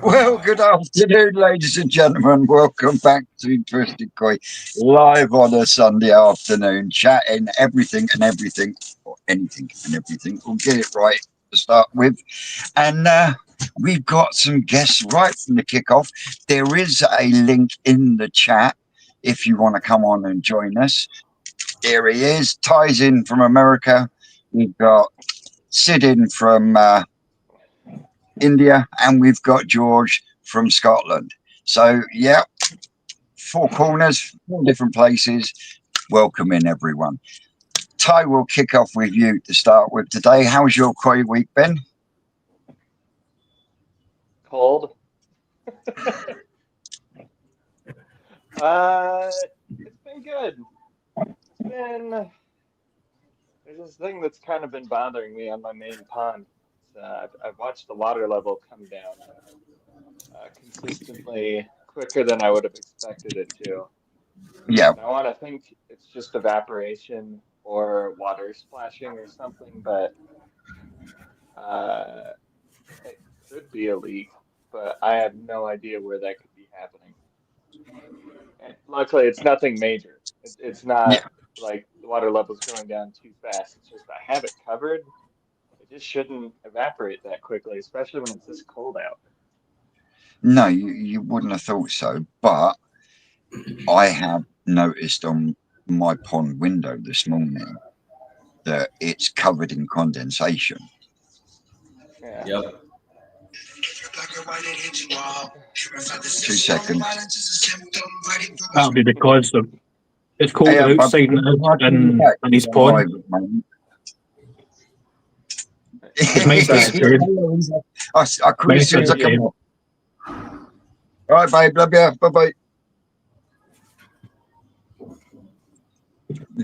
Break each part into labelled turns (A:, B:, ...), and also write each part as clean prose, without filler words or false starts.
A: Well, good afternoon, ladies and gentlemen. Welcome back to Twisted Koi, live on a Sunday afternoon, chatting everything and everything, or anything and everything. We'll get it right to start with. And we've got some guests right from the kickoff. There is a link in the chat if you want to come on and join us. Here he is, Ty's in from America. We've got Sid in from India, and we've got George from Scotland. So, yeah, four corners, four different places. Welcome in, everyone. Ty, will kick off with you to start with today. How's your koi week been?
B: Cold. It's been good. There's this thing that's kind of been bothering me on my main pond. I've watched the water level come down consistently quicker than I would have expected it to.
A: Yeah.
B: And I want to think it's just evaporation or water splashing or something, but it could be a leak, but I have no idea where that could be happening. And luckily, it's nothing major. It's not
A: Yeah.
B: like the water level's going down too fast. It's just I have it covered. It just shouldn't evaporate that quickly, especially when it's this cold out.
A: No, you wouldn't have thought so, but I have noticed on my pond window this morning that it's covered in condensation.
B: Yeah.
C: Yep.
A: 2 seconds.
D: That'll be because it's colder
A: Hey,
D: outside in his pond. It's nice to see.
A: I call you as soon as I come off. All right, babe. Love you. Bye-bye.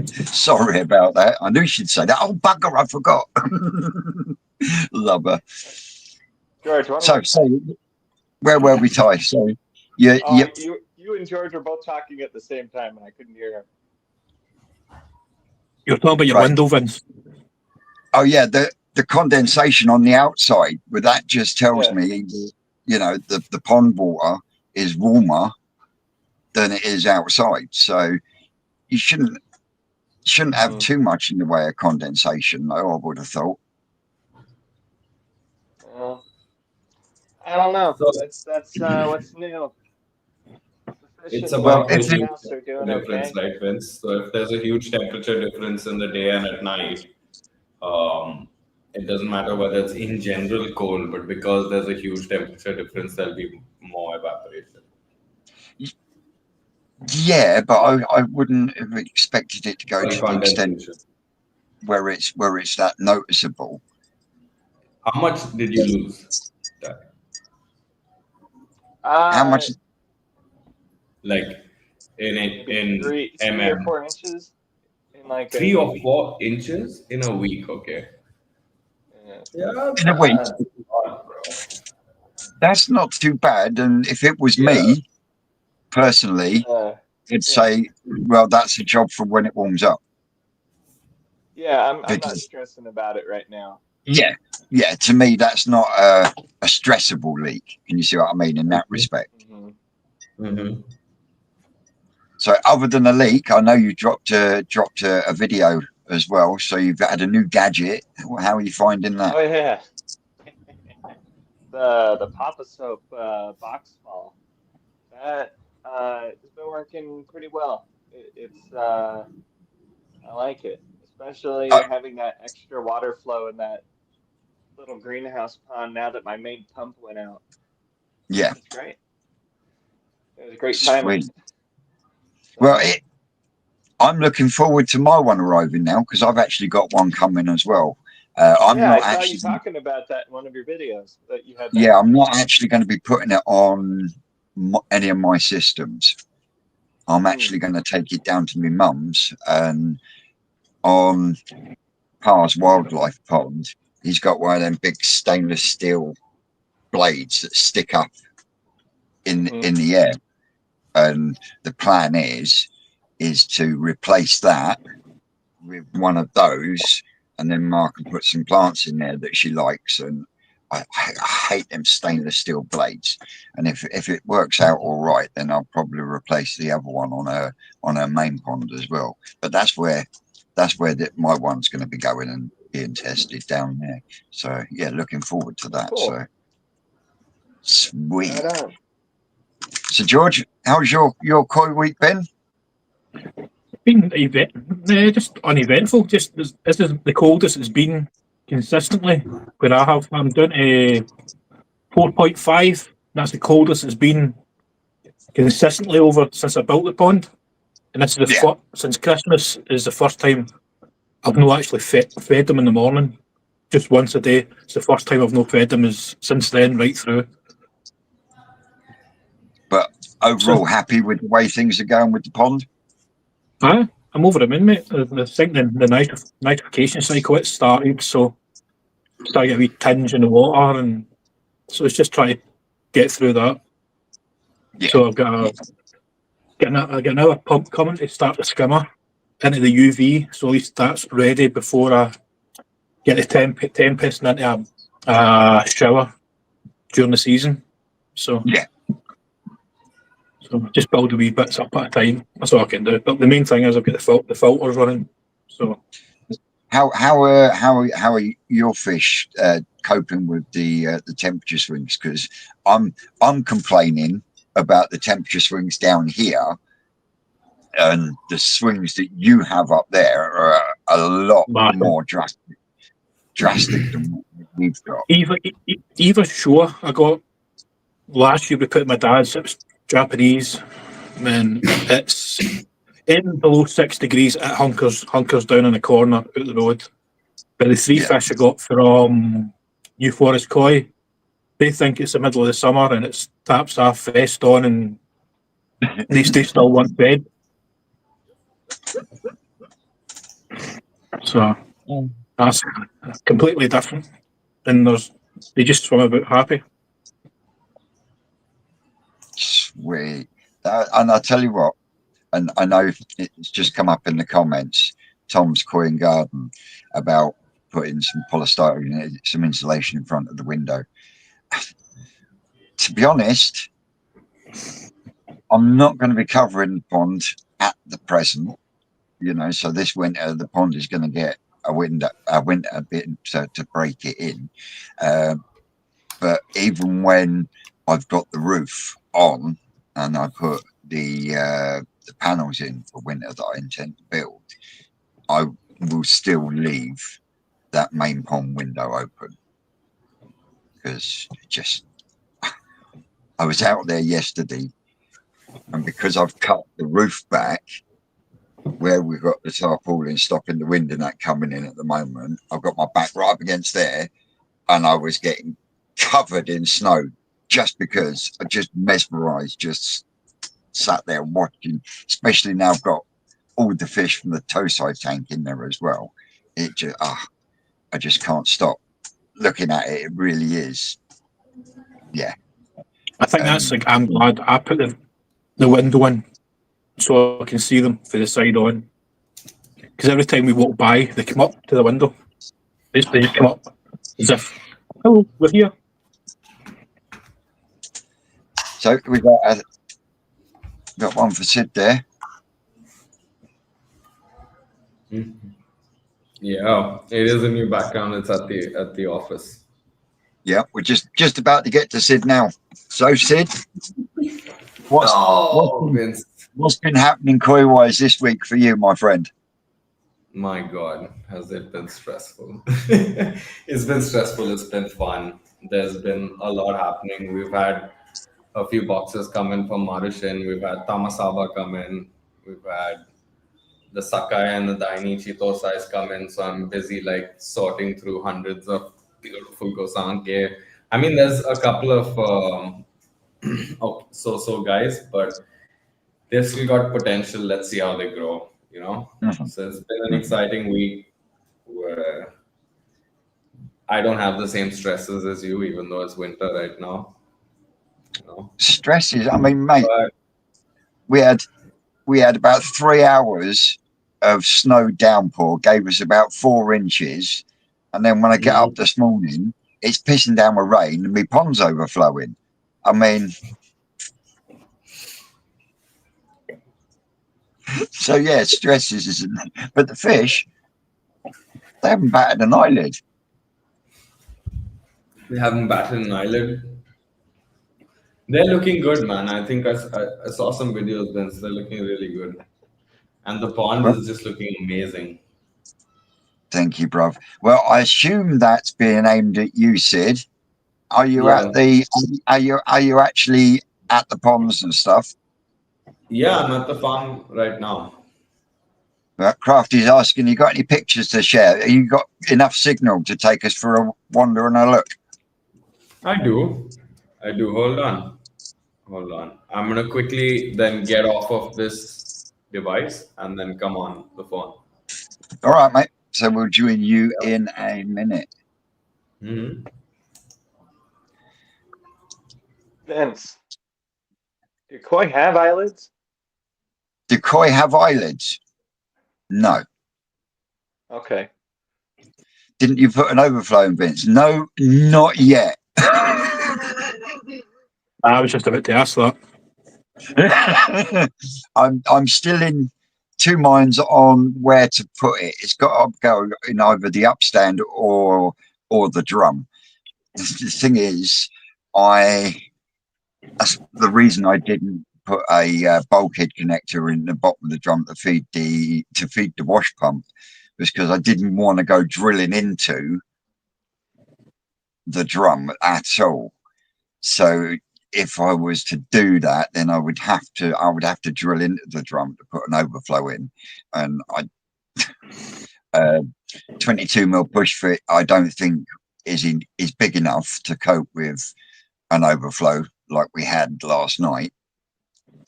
A: Sorry about that. I knew she'd say that. Oh, bugger, I forgot. Love her.
B: George,
A: So, where were we, Ty? So, you
B: and George were both talking at the same time, and I couldn't hear him.
D: You're talking about your window, Vince.
A: Oh, yeah, the condensation on the outside, but that just tells me, the pond water is warmer than it is outside. So you shouldn't have too much in the way of condensation, though, I would have thought.
B: I don't know. That's what's new.
C: It's about
B: the
C: difference, right, Vince? So if there's a huge temperature difference in the day and at night, it doesn't matter whether it's in general cold, but because there's a huge temperature difference, there'll be more evaporation.
A: Yeah, but I wouldn't have expected it to go to the extent where it's that noticeable.
C: How much did you lose?
A: How much?
C: Like in
B: 3 or 4 inches in like
C: 3 or 4 inches in a week. Okay.
A: Yeah, in a week. That's not too bad. And if it was me personally, I'd say, well, that's a job for when it warms up.
B: Yeah, I'm not stressing about it right now.
A: Yeah. To me, that's not a stressable leak. Can you see what I mean in that respect?
C: Mm-hmm.
A: So, other than a leak, I know you dropped a video as well. So you've had a new gadget. How are you finding that?
B: Oh yeah, the Papa Soap box ball. That it's been working pretty well. I like it, especially having that extra water flow in that little greenhouse pond now that my main pump went out.
A: Yeah,
B: it's great. It was a great timing.
A: Well, I'm looking forward to my one arriving now because I've actually got one coming as well.
B: I saw you talking about that in one of your videos that you had.
A: Yeah, I'm not actually going to be putting it on any of my systems. I'm actually going to take it down to my mum's, and on Pa's wildlife pond, he's got one of them big stainless steel blades that stick up in the air, and the plan is to replace that with one of those, and then Mark can put some plants in there that she likes, and I hate them stainless steel blades, and if it works out all right, then I'll probably replace the other one on her main pond as well. But that's where my one's going to be going and being tested down there. So yeah, looking forward to that.
B: Cool.
A: So sweet.
B: Right on.
A: So George, how's your koi week been?
D: Been just uneventful. Just this is the coldest it's been consistently. Where I'm down to 4.5. That's the coldest it's been consistently over since I built the pond. And this is since Christmas is the first time I've not actually fed them in the morning, just once a day. It's the first time I've not fed them since then, right through.
A: But overall, happy with the way things are going with the pond?
D: I'm over the moon, mate. I think the nitrification cycle it started, so started a wee tinge in the water, and so it's just trying to get through that.
A: Yeah.
D: So I've got another pump coming to start the skimmer into the UV, so at least that's ready before I get the tempest into a shower during the season. So
A: yeah.
D: So just build a wee bits up at a time. That's all I can do. But the main thing is I've got the filters running. So
A: how are your fish coping with the temperature swings? Because I'm complaining about the temperature swings down here, and the swings that you have up there are a lot more drastic than what we've got.
D: Eva Shore I got last year. We put my dad's. It was Japanese, and it's in below 6 degrees. It hunkers down in the corner out the road. But the three fish I got from New Forest Koi, they think it's the middle of the summer and it's taps half vest on, and they still want bed. So that's completely different. And they just swim about happy.
A: Sweet. And I'll tell you what, and I know it's just come up in the comments, Tom's Koi and Garden, about putting some polystyrene, some insulation in front of the window. To be honest, I'm not going to be covering the pond at the present, so this winter the pond is going to get a winter bit to break it in. But even when I've got the roof on and I put the panels in for winter that I intend to build, I will still leave that main pond window open, because I was out there yesterday, and because I've cut the roof back where we've got the tarpaulin stopping the wind and that coming in at the moment, I've got my back right up against there, and I was getting covered in snow just because I just mesmerized, just sat there watching, especially now I've got all the fish from the toe side tank in there as well. It just, I just can't stop looking at it. It really is. Yeah.
D: I think that's I'm glad I put the window in so I can see them for the side on. Because every time we walk by, they come up to the window. They just come up as if, hello, we're here.
A: So we got one for Sid there.
C: Yeah, it is a new background. It's at the office.
A: Yeah, we're just about to get to Sid now. So Sid, what's been happening koi-wise this week for you, my friend?
C: My God, has it been stressful? It's been stressful. It's been fun. There's been a lot happening. We've had a few boxes come in from Mauritian. We've had Tamasaba come in. We've had the Sakai and the Dainichi Tosais come in. So I'm busy sorting through hundreds of beautiful Gosanke. I mean, there's a couple of so guys, but they've still got potential. Let's see how they grow,
A: Mm-hmm.
C: So it's been an exciting week where I don't have the same stresses as you, even though it's winter right now.
A: Stresses. I mean, mate, we had about 3 hours of snow downpour, gave us about 4 inches, and then when I get up this morning, it's pissing down with rain and my pond's overflowing. I mean, so yeah, stresses isn't. But the fish, they haven't batted an eyelid.
C: They haven't batted an eyelid. They're looking good, man. I think I saw some videos, Vince. They're looking really good. And the pond
A: Well,
C: is just looking amazing.
A: thank you, bruv. Well, I assume that's being aimed at you, Sid. Are you at
C: Yeah.
A: the? Are you actually at the ponds and stuff?
C: Yeah, I'm at the farm right now.
A: Crafty's asking, you got any pictures to share? You got enough signal to take us for a wander and a look?
C: I do. I do. Hold on. Hold on. I'm gonna quickly then get off of this device and then come on the phone.
A: All right, mate. So we'll join you in a minute.
C: Mm-hmm.
B: Vince, do koi have eyelids?
A: Do koi have eyelids? No.
B: Okay.
A: Didn't you put an overflow in, Vince? No, not yet.
D: I was just about to ask that.
A: I'm still in two minds on where to put it. It's got to go in either the upstand or the drum. The thing is, that's the reason I didn't put a bulkhead connector in the bottom of the drum to feed the wash pump, was because I didn't want to go drilling into the drum at all. So if I was to do that, then I would have to drill into the drum to put an overflow in, and 22mm push fit I don't think is big enough to cope with an overflow like we had last night.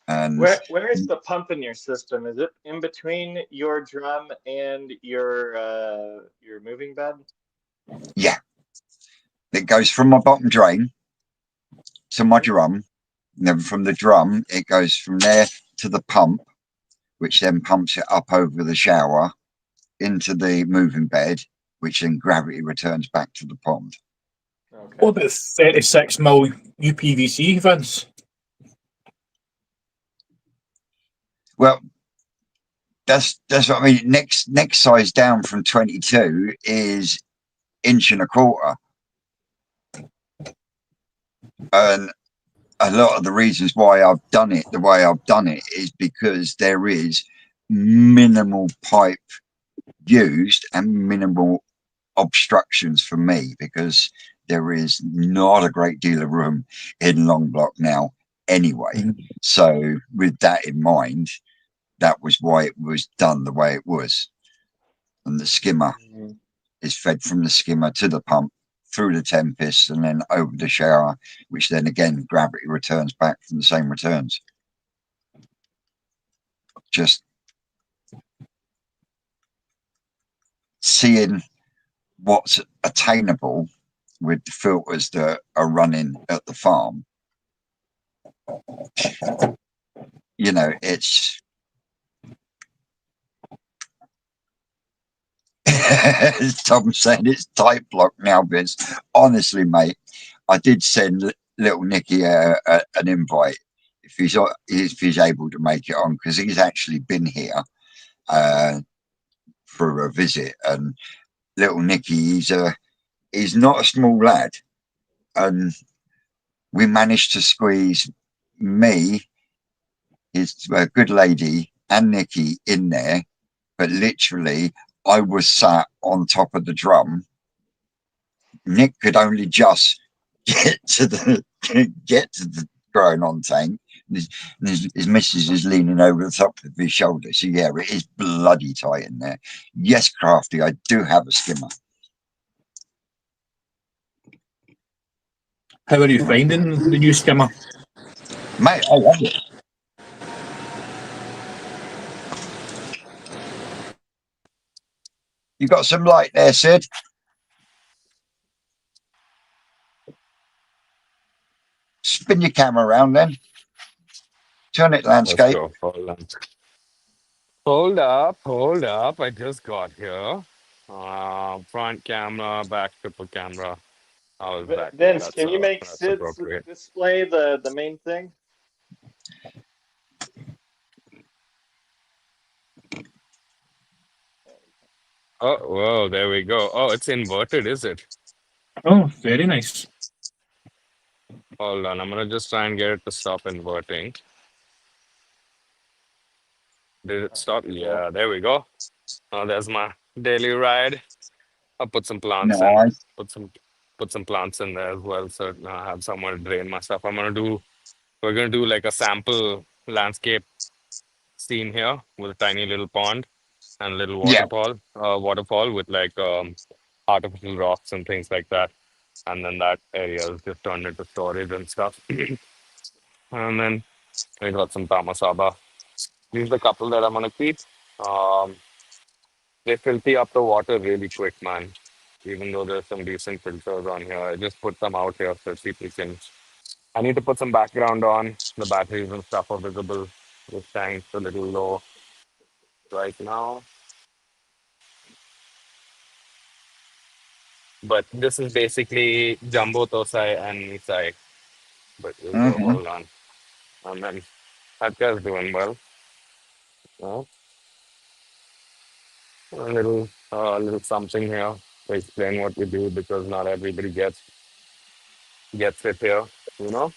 A: And
B: Where is the pump in your system? Is it in between your drum and your moving bed?
A: yeah, it goes from my bottom drain to my drum, and then from the drum it goes from there to the pump, which then pumps it up over the shower into the moving bed, which then gravity returns back to the pond.
B: Okay.
D: What about 36mm UPVC, Vince?
A: Well, that's what I mean. Next size down from 22 is 1.25 inches, and a lot of the reasons why I've done it the way I've done it is because there is minimal pipe used and minimal obstructions for me, because there is not a great deal of room in Long Block now anyway. So with that in mind, that was why it was done the way it was. And the skimmer is fed from the skimmer to the pump through the Tempest and then over the shower, which then again gravity returns back from the same returns. Just seeing what's attainable with the filters that are running at the farm. You know, it's Tom saying it's tight block now, Vince. Honestly, mate, I did send little Nicky an invite if he's able to make it on, because he's actually been here for a visit. And little Nicky, he's not a small lad, and we managed to squeeze me, his good lady, and Nicky in there. But literally, I was sat on top of the drum. Nick could only just get to the growing on tank. His missus is leaning over the top of his shoulder. So yeah, it is bloody tight in there. Yes, Crafty, I do have a skimmer.
D: How are you finding the new skimmer?
A: Mate, I love it. You got some light there, Sid? Spin your camera around then. Turn it landscape.
E: Let's go. Hold up. I just got here. Front camera, back triple camera. How is that?
B: Vince, can you make
E: That's
B: Sid
E: appropriate.
B: display the main thing?
E: Oh, whoa, there we go. Oh, it's inverted, is it?
D: Oh, very nice.
E: Hold on, I'm gonna just try and get it to stop inverting. Did it
B: That's
E: stop?
B: pretty cool.
E: Yeah, there we go. Oh, there's my daily ride. I'll put some plants in.
A: Nice.
E: Put some put some plants in there as well, so I have somewhere to drain my stuff. We're gonna do like a sample landscape scene here with a tiny little pond and a little
A: Yeah.
E: waterfall with like artificial rocks and things like that. And then that area is just turned into storage and stuff. And then we got some tamasaba. These are the couple that I'm gonna keep. Um, they filthy up the water really quick, man. Even though there's some decent filters on here, I just put them out here so people can. I need to put some background on. The batteries and stuff are visible. This tank's a little low right now. But this is basically Jumbo Tosai and Nisai. But we'll go,
A: Hmm.
E: hold on. And then that guy's doing well. Uh, a little something here to explain what we do because not everybody gets it here, you know.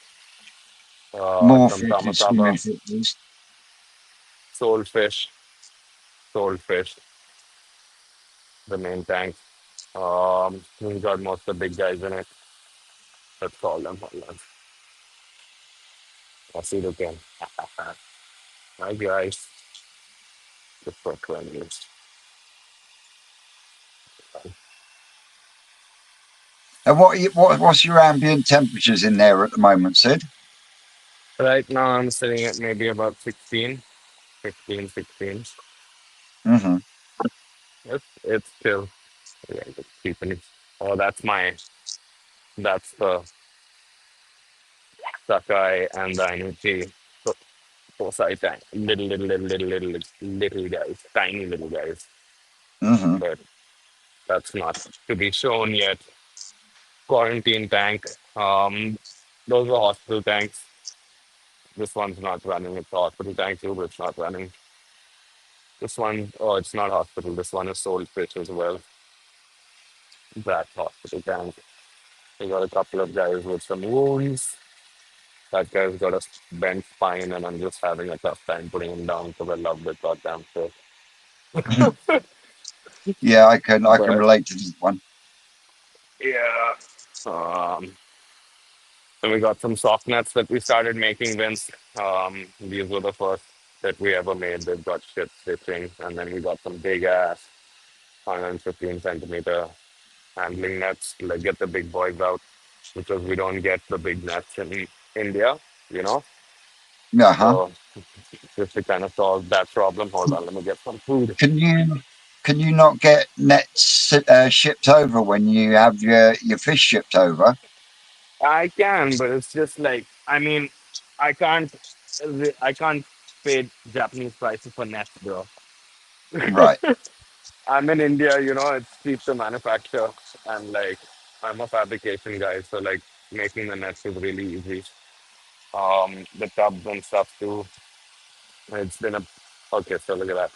A: More
E: Some
A: fish is swimming
E: tamasaba,
A: fish.
E: soulfish, soulfish, the main tank. We got most of the big guys in it. Let's call them. Hold on. I'll see you again. Hi guys. Just for 20 minutes.
A: And what's your ambient temperatures in there at the moment, Sid?
E: Right now I'm sitting at maybe about 16, 15, 16.
A: Hmm.
E: It's still yeah, just keeping it. Oh, that's the Sakai and the Inuchi Posai tank. Little guys, tiny little guys.
A: Hmm.
E: But that's not to be shown yet. Quarantine tank. Those are hospital tanks. This one's not running. It's a hospital tank too, but it's not running. This one, oh, it's not hospital. This one is soul fish as well. That hospital tank. We got a couple of guys with some wounds. That guy's got a bent spine, and I'm just having a tough time putting him down because I love the goddamn fish.
A: Yeah, I can
E: But
A: relate to this one.
E: yeah, um, and we got some soft nets that we started making, Vince. These were the first that we ever made. They've got shit stitching, and then we got some big ass 115 centimeter handling nets to like get the big boys out because we don't get the big nets in India, you know.
A: Uh-huh.
E: So just to kind of solve that problem, hold on, let me get some food.
A: Can you not get nets shipped over when you have your fish shipped over?
E: I can, but it's just like I mean, I can't, I can't pay Japanese prices for nets, bro.
A: Right.
E: I'm in India, you know, it's cheap to manufacture, and like I'm a fabrication guy, so like making the nets is really easy. The tubs and stuff too. It's been a okay. So look at that.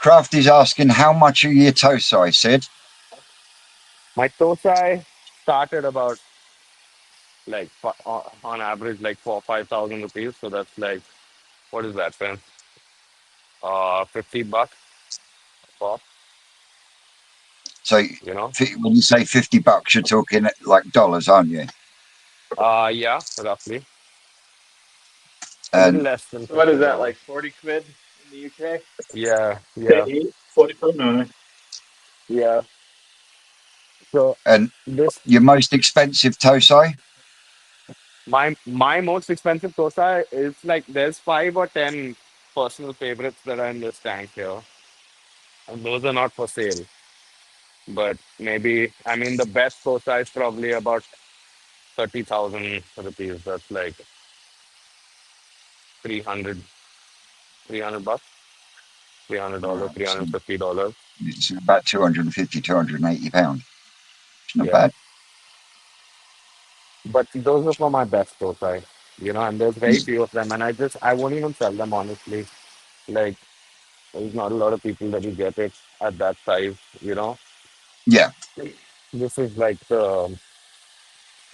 A: Crafty's asking how much are your tosai, Sid?
E: My tosai started about like on average like 4 or 5 thousand rupees. So that's like what is that, friend? $50 pop.
A: So
E: You know.
A: when you say $50, you're talking like dollars, aren't you?
E: Yeah, roughly a little
A: And
E: less than
B: So what is that,
E: $50.
B: like 40 quid in the UK?
E: Yeah, yeah,
D: 38, 40 pound now.
E: yeah. So
A: and
E: this
A: your most expensive tosai?
E: my most expensive tosai is like there's 5 or 10 personal favorites that are in this tank here, and those are not for sale. But maybe I mean the best tosai is probably about 30,000 rupees. That's like 300, $300, $300,
A: Right, so
E: $350.
A: it's about 250, £280. Not
E: Yeah.
A: bad.
E: But those are for my best those, right? And there's very few of them, and I won't even sell them honestly. Like, there's not a lot of people that will get it at that size.
A: Yeah.
E: This is like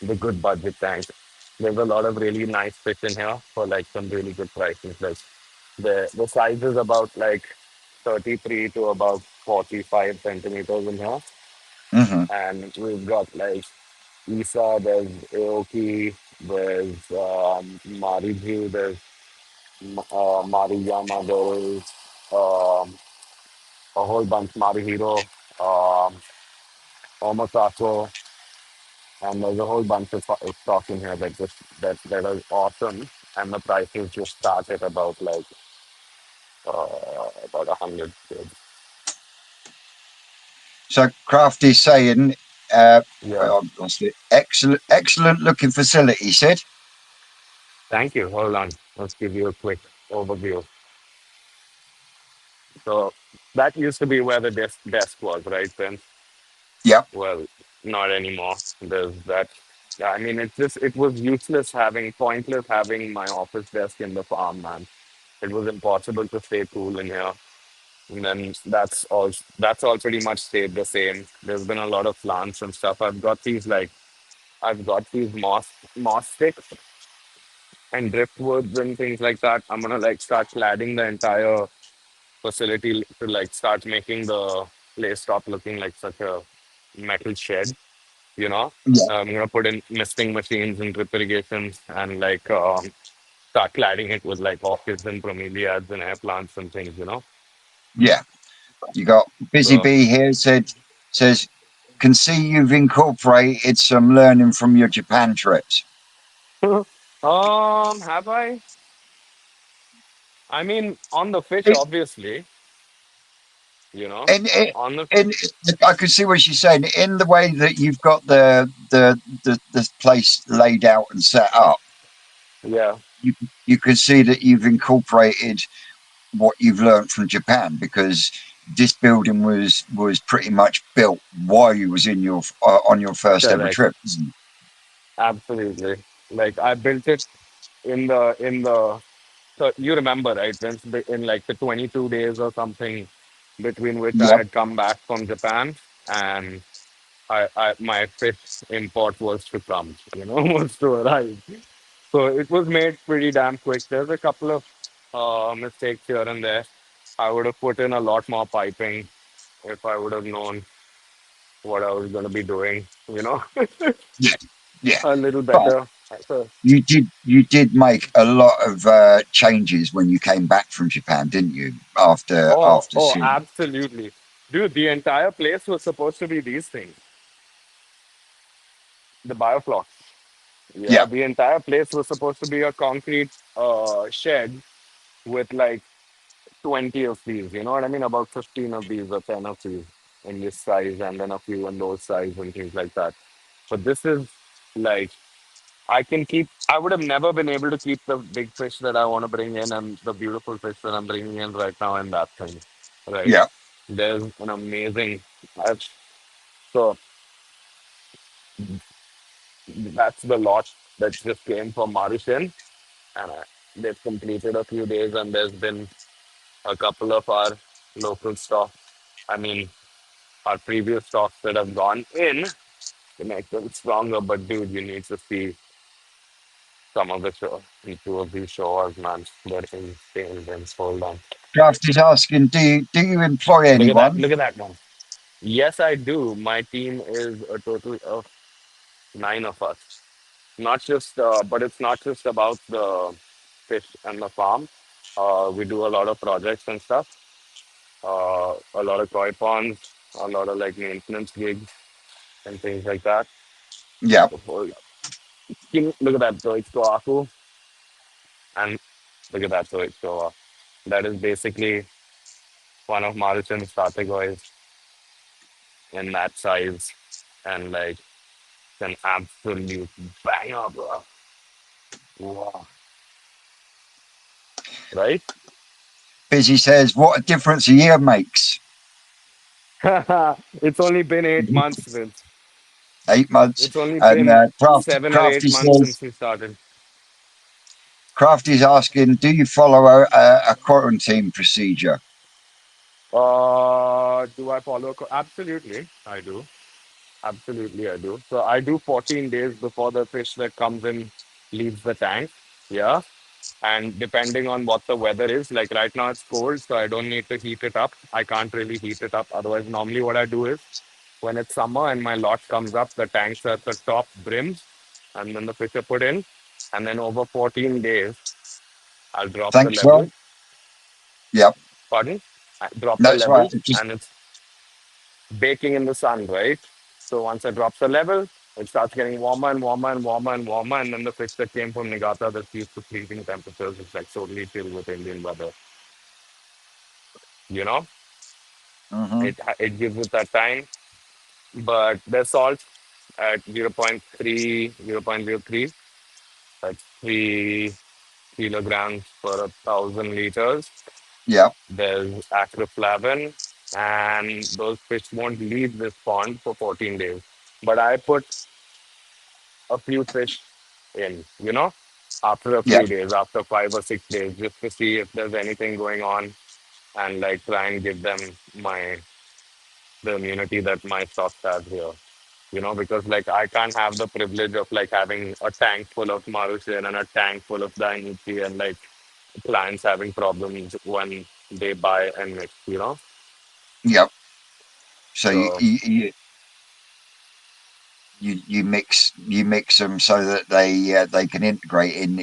E: the good budget tank. There's a lot of really nice fish in here for like some really good prices. Like the size is about like 33 to about 45 centimeters in here.
A: Hmm.
E: And we've got like Isa, there's Aoki, there's Mariju, there's Mariyama, there is um, a whole bunch, Marihiro, um, Omasako, and there's a whole bunch of stock in here that are awesome, and the prices just start at about 100 quid.
A: So Crafty's saying, uh,
E: Yeah,
A: I've lost it. Excellent looking facility. He said,
E: thank you. Hold on, let's give you a quick overview. So that used to be where the desk was, right, Vince?
A: "Yep,
E: Well, not anymore. There's that. Yeah, I mean, it was pointless having my office desk in the farm, man. It was impossible to stay cool in here. And then that's all pretty much stayed the same. There's been a lot of plants and stuff. I've got these moss sticks and driftwoods and things like that. I'm gonna like start cladding the entire facility to like start making the place stop looking like such a metal shed. you know.
A: yeah,
E: I'm gonna put in misting machines and drip irrigation and like start cladding it with like orchids and bromeliads and air plants and things.
A: yeah." You got Busy
E: So
A: Bee here says, "Can see you've incorporated some learning from your Japan trips."
E: have I? I mean, on the fish,
A: It,
E: obviously, you know,
A: and it,
E: on the
A: and I can see what she's saying in the way that you've got the place laid out and set up.
E: yeah,
A: You can see that you've incorporated what you've learned from Japan, because this building was pretty much built while you was in your on your first ever
E: correct,
A: trip, isn't it?
E: absolutely. Like I built it in the so you remember, right? In like the 22 days or something between which I
A: Yep.
E: had come back from Japan and my fifth import was to come, was to arrive. So it was made pretty damn quick. There's a couple of mistakes here and there. I would have put in a lot more piping if I would have known what I was going to be doing,
A: Yeah, yeah.
E: a little
A: But
E: better. So,
A: you did make a lot of changes when you came back from Japan, didn't you? After
E: oh,
A: seeing.
E: absolutely. Dude, the entire place was supposed to be these things, the biofloc. Yeah,
A: Yeah,
E: the entire place was supposed to be a concrete shed with like 20 of these, you know what I mean? About 15 of these or 10 of these in this size and then a few in those size and things like that. But this is like, I would have never been able to keep the big fish that I want to bring in and the beautiful fish that I'm bringing in right now in that thing, right?
A: yeah.
E: There's an amazing, I've, so that's the lot that just came from Mauritian and they've completed a few days and there's been a couple of our local stock. I mean, our previous stocks that have gone in to make them stronger. But dude, you need to see some of the two of these shows, man. They're insane. Vince. Hold on.
A: Draft is asking, do you employ
E: Look at that.
A: anyone?
E: Look at that one. Yes, I do. My team is a total of 9 of us. Not just, but it's not just about the fish and the farm. We do a lot of projects and stuff. A lot of koi ponds, a lot of like maintenance gigs and things like that.
A: Yeah,
E: Before, look at that. So it's Toaku. And look at that. So that is basically one of Maruchan's categories in that size. And like it's an absolute banger, bro. Wow. Right?
A: Busy says, what a difference a year makes.
E: It's only been 8 months, Vince.
A: 8 months.
E: It's only
A: And
E: been
A: Craft,
E: 7 or 8 months since we started.
A: Crafty's asking, do you follow a quarantine procedure?
E: Do I follow? Absolutely, I do. Absolutely, I do. So I do 14 days before the fish that comes in leaves the tank. Yeah. And depending on what the weather is, like right now it's cold, so I don't need to heat it up. I can't really heat it up. Otherwise, normally what I do is when it's summer and my lot comes up, the tanks are at the top brims, and then the fish are put in. And then over 14 days, I'll drop the
A: Thanks, Rob.
E: level.
A: Yep,
E: Pardon? I drop the
A: that's right.
E: level, and it's baking in the sun, right? So once I drop the level, it starts getting warmer and warmer and warmer and warmer, and then the fish that came from Niigata that's used to freezing temperatures is like totally chill with Indian weather. You know,
A: Hmm.
E: it gives it that time, but the salt at 0.3, 0.03, that's 3 kilograms per 1,000 liters.
A: Yep,
E: There's acroflavin, and those fish won't leave this pond for 14 days. But I put a few fish in, after a few
A: yep,
E: days, after 5 or 6 days, just to see if there's anything going on and like try and give them my the immunity that my stocks have here. Because like I can't have the privilege of like having a tank full of Maruchan and a tank full of Dainichi and like clients having problems when they buy and mix.
A: yep. So
E: So
A: you mix them so that they can integrate in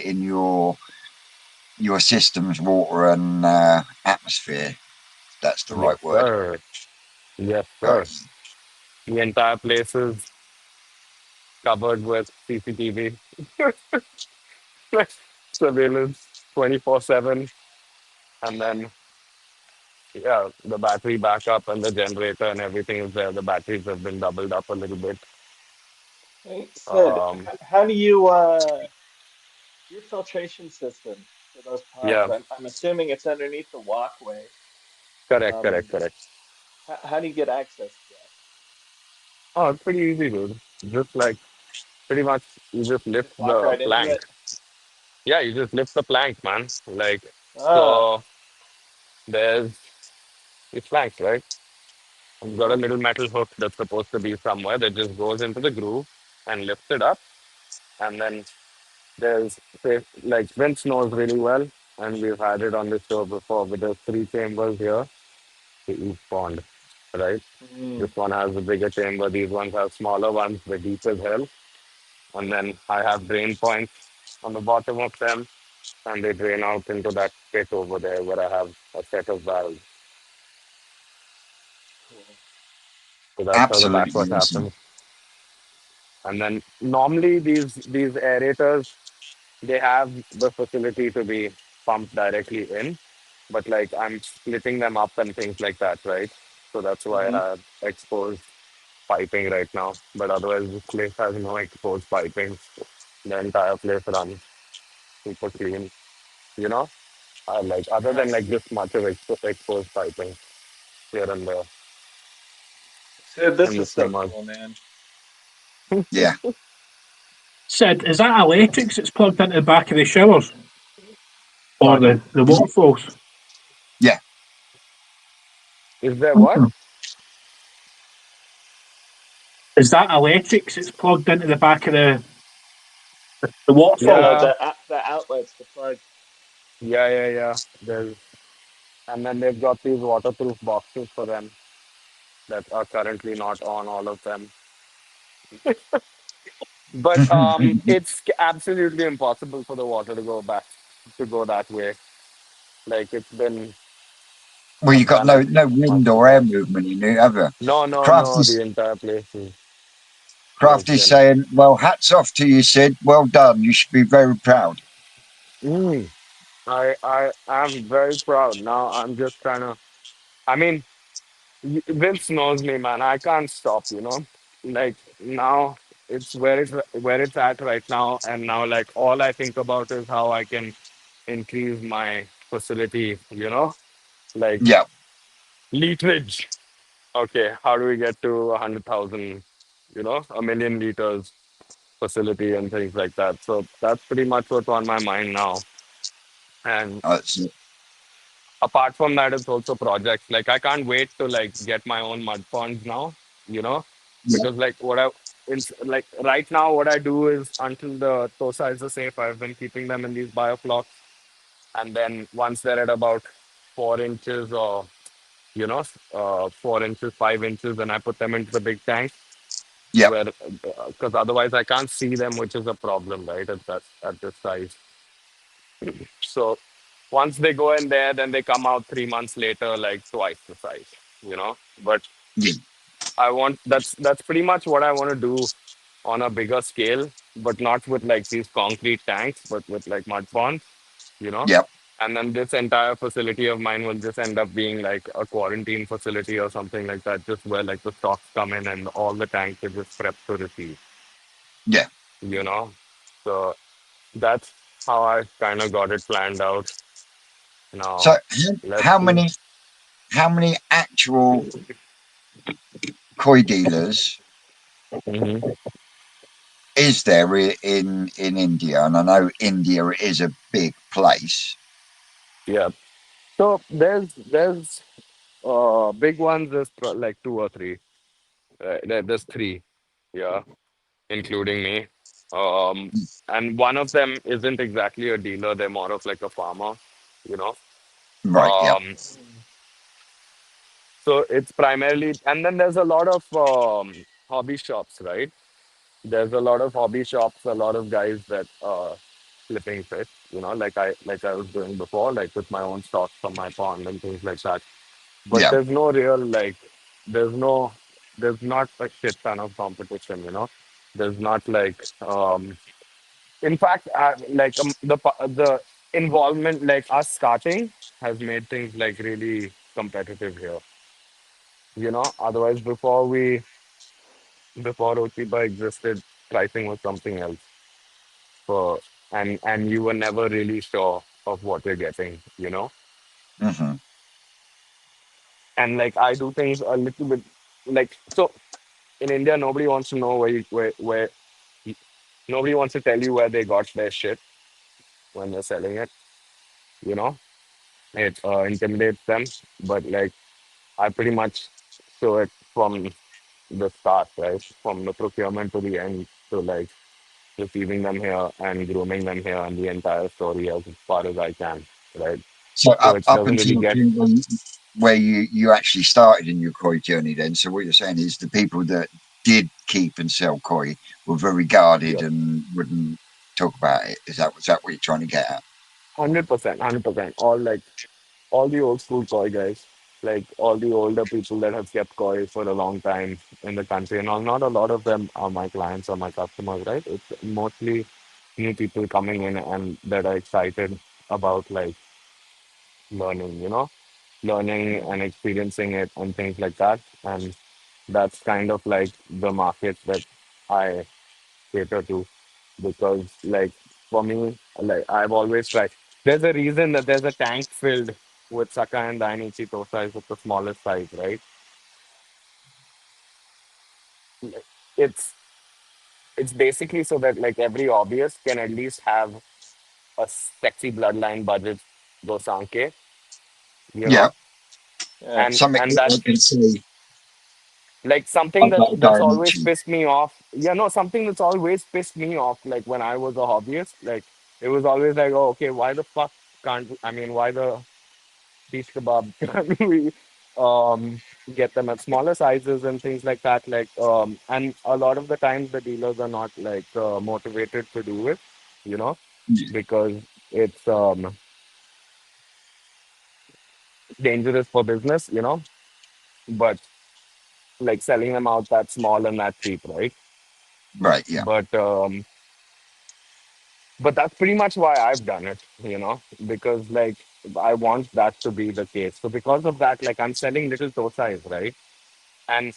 A: your system's water and atmosphere. That's the
E: yes,
A: right word.
E: sir. Yes,
A: Got
E: sir. The entire place is covered with CCTV surveillance 24/7. And then, yeah, the battery backup and the generator and everything is there. The batteries have been doubled up a little bit.
B: Hey, Sid,
E: Um,
B: how do you your filtration system for those ponds?
E: yeah,
B: I'm assuming it's underneath the walkway.
E: correct, correct,
B: Um,
E: correct.
B: how do you get access to that?
E: Oh, it's pretty easy, dude. Just like pretty much you just lift
B: Just walk
E: the
B: right into
E: plank.
B: it?
E: Yeah, you just lift the plank, man. Like,
B: Ah,
E: so there's these planks, right? You've got a
B: mm-hmm.
E: little metal hook that's supposed to be somewhere that just goes into the groove and lifts it up. And then there's, like, Vince knows really well, and we've had it on the show before, but there's three chambers here to each pond, right?
B: Mm,
E: This one has a bigger chamber, these ones have smaller ones, the deep as hell. And then I have drain points on the bottom of them, and they drain out into that pit over there where I have a set of valves.
B: cool.
E: So that's how the
A: absolutely
E: backwash
A: awesome.
E: happens. And then normally these aerators, they have the facility to be pumped directly in, but like I'm splitting them up and things like that, right? So that's why I
B: Hmm.
E: have exposed piping right now. But otherwise, this place has no exposed piping. The entire place runs super clean, you know? Like other than like
B: Nice.
E: this much of exposed piping here and there
B: Sid,
E: in
B: this
E: the
B: is so
E: swimmers.
B: cool, man.
A: Yeah,
D: Sid, is that electrics that's plugged into the back of the showers or
E: Pardon?
D: the waterfalls?
A: yeah.
E: Is there what?
D: Mm. Is that electrics that's plugged into the back of the waterfall?
E: Yeah,
B: The outlets, the plug.
E: yeah. There's And then they've got these waterproof boxes for them that are currently not on all of them. But it's absolutely impossible for the water to go back to go that way. Like
A: Well, you
E: I've
A: got
E: done
A: no
E: it
A: no wind or
E: multiple
A: air
E: times.
A: movement in it, have you?
E: No, no,
A: Craft
E: no.
A: is
E: The entire place is
A: Craft
E: closed
A: is
E: in.
A: saying, "Well, hats off to you, Sid. Well done. You should be very proud."
E: Mm. I am very proud. Now I'm just trying to. I mean, Vince knows me, man. I can't stop. Like now, it's where it's at right now, and now like all I think about is how I can increase my facility. Like
A: Yeah,
E: literage. Okay, how do we get to 100,000 a million liters facility and things like that. So that's pretty much what's on my mind now. And
A: That's it.
E: apart from that, it's also projects. Like I can't wait to like get my own mud ponds now, you know,
A: Yeah,
E: because like it's like right now what I do is until the TOSA is safe, I've been keeping them in these bioflocks, and then once they're at about 4 inches or 4 inches, 5 inches, then I put them into the big tank
A: yeah,
E: where because otherwise I can't see them, which is a problem, right? At this size. So once they go in there, then they come out 3 months later, like twice the size. But
A: yeah,
E: that's pretty much what I want to do on a bigger scale, but not with like these concrete tanks, but with like mud ponds, you know.
A: yeah,
E: And then this entire facility of mine will just end up being like a quarantine facility or something like that, just where like the stocks come in and all the tanks are just prepped to receive,
A: yeah.
E: you know. So that's how I kind of got it planned out.
A: So
E: Now, let's
A: how
E: see.
A: many actual koi dealers
E: Hmm.
A: is there in India? And I know India is a big place.
E: Yeah. So there's big ones. There's like two or three. There's three. Yeah, including me. Um, and one of them isn't exactly a dealer. They're more of like a farmer. You know.
A: Right, yeah.
E: Um, so it's primarily, and then there's a lot of hobby shops, right? There's a lot of hobby shops, a lot of guys that flipping fish, like I was doing before, like with my own stocks from my pond and things like that. But
A: Yeah.
E: there's no real like there's no there's not a shit ton of competition. There's not like in fact the involvement like us starting has made things like really competitive here. Otherwise before Ochiba existed, pricing was something else for and you were never really sure of what you're getting.
A: Hmm.
E: And like I do things a little bit like so in India nobody wants to know where nobody wants to tell you where they got their shit when they're selling it, you know. It intimidates them. But like I pretty much show it from the start, right? From the procurement to the end to like receiving them here and grooming them here and the entire story as far as I can, right?
A: So
E: So
A: up
E: it
A: up
E: doesn't
A: until
E: really
A: the
E: get
A: point where you actually started in your koi journey, then. So what you're saying is the people that did keep and sell koi were very guarded
E: yeah,
A: and wouldn't talk about it. Is that what you're trying to get at?
E: 100%, 100%. All the old school koi guys, like all the older people that have kept koi for a long time in the country, and all, not a lot of them are my clients or my customers, right? It's mostly new people coming in and that are excited about like learning, learning and experiencing it and things like that. And that's kind of like the market that I cater to because like for me, like I've always tried. There's a reason that there's a tank filled with Saka and Dainichi Tosai with the smallest size, right? Like, It's it's basically so that like every hobbyist can at least have a sexy bloodline budget Gosanke, you
A: Yeah,
E: know,
B: Yeah.
E: and
A: something that I
E: that's
A: can say
E: like something
A: about
E: that's always
A: Dainichi.
E: pissed me off. Yeah, no, something that's always pissed me off. Like when I was a hobbyist, like it was always like, oh, okay, why the fuck can't I mean, why the beef kebab can't we get them at smaller sizes and things like that? Like, and a lot of the times the dealers are not like motivated to do it, you know,
A: Yeah,
E: because it's dangerous for business. But like selling them out that small and that cheap, right?
A: right. Yeah.
E: But But that's pretty much why I've done it, because like I want that to be the case. So because of that, like I'm selling little tosais, right? And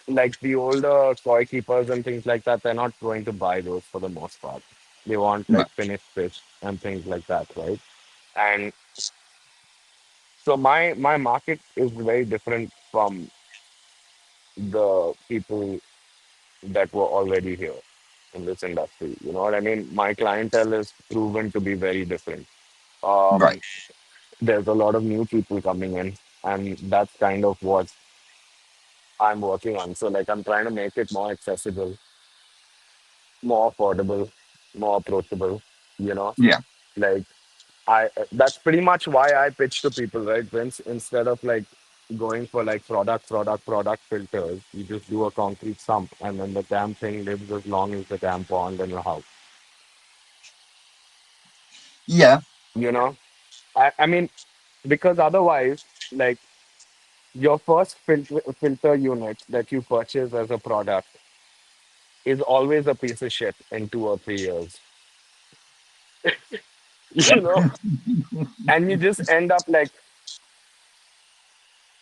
E: like the older koi keepers and things like that, they're not going to buy those for the most part. They want
A: Right.
E: like finished fish and things like that, right? And so my market is very different from the people that were already here in this industry. You know what I mean? My clientele is proven to be very different.
A: Right.
E: Um, there's a lot of new people coming in, and that's kind of what I'm working on. So, like, I'm trying to make it more accessible, more affordable, more approachable. You know,
A: Yeah.
E: like I that's pretty much why I pitch to people, right, Vince? Instead of like going for like product filters, you just do a concrete sump, and then the damn thing lives as long as the damn pond in your house.
A: Yeah.
E: You know, I mean, because otherwise, like your first filter unit that you purchase as a product is always a piece of shit in 2 or 3 years. You know, and you just end up like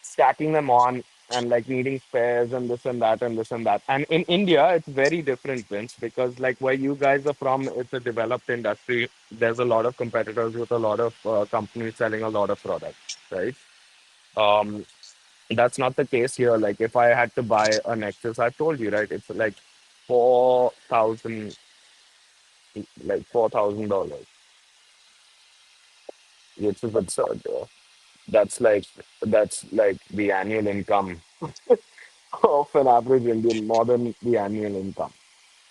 E: stacking them on and like needing spares and this and that and this and that. And in India, it's very different, Vince, because like where you guys are from, it's a developed industry. There's a lot of competitors with a lot of companies selling a lot of products, right? Um, that's not the case here. Like if I had to buy a Nexus, I've told you, right? It's like 4,000, like $4,000, which is absurd. That's like the annual income of an average Indian, more than the annual income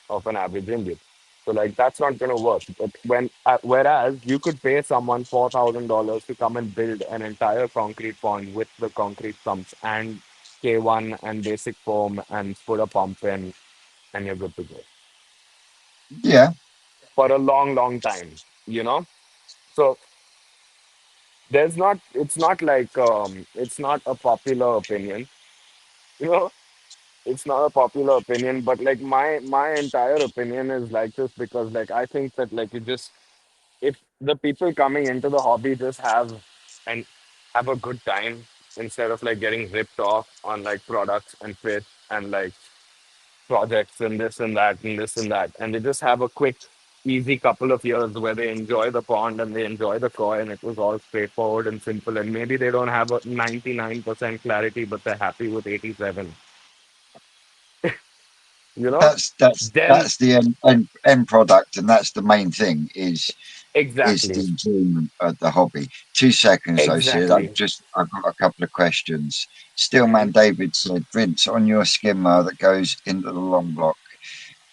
E: of an average Indian. So like that's not gonna work. But whereas you could pay someone $4,000 to come and build an entire concrete pond with the concrete sumps and K1 and basic foam and put a pump in, and you're good to go
A: Yeah.
E: for a long, long time. You know. So it's not a popular opinion. You know, it's not a popular opinion, but like my entire opinion is like this because like I think that like you just if the people coming into the hobby just and have a good time instead of like getting ripped off on like products and fit and like projects and this and that and this and that, and they just have a quick easy couple of years where they enjoy the pond and they enjoy the koi and it was all straightforward and simple, and maybe they don't have a 99% clarity but they're happy with 87, you know, then
A: That's the end product, and that's the main thing is the
E: exactly.
A: enjoyment of the hobby. 2 seconds, though, Sid.
E: Exactly.
A: I've got a couple of questions.
E: Mhm.
A: Steelman David said, Vince, on your skimmer that goes into the long block,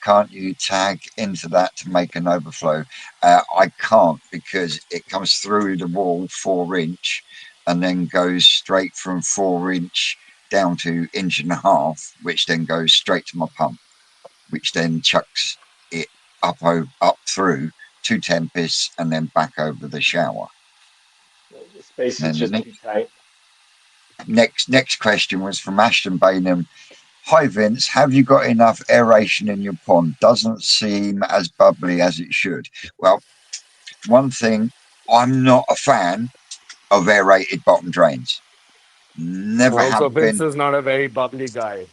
A: can't you tag into that to make an overflow? I can't because it comes through the wall 4 inch and then goes straight from 4 inch down to inch and a half, which then goes straight to my pump, which then chucks it up through to Tempest and then back over the shower.
B: The space is
A: And then
B: just
A: the
B: too tight.
A: next question was from Ashton Bainham. Hi Vince, have you got enough aeration in your pond? Doesn't seem as bubbly as it should. Well, one thing, I'm not a fan of aerated bottom drains. Never
E: Also,
A: have
E: Vince
A: been.
E: is not a very bubbly guy.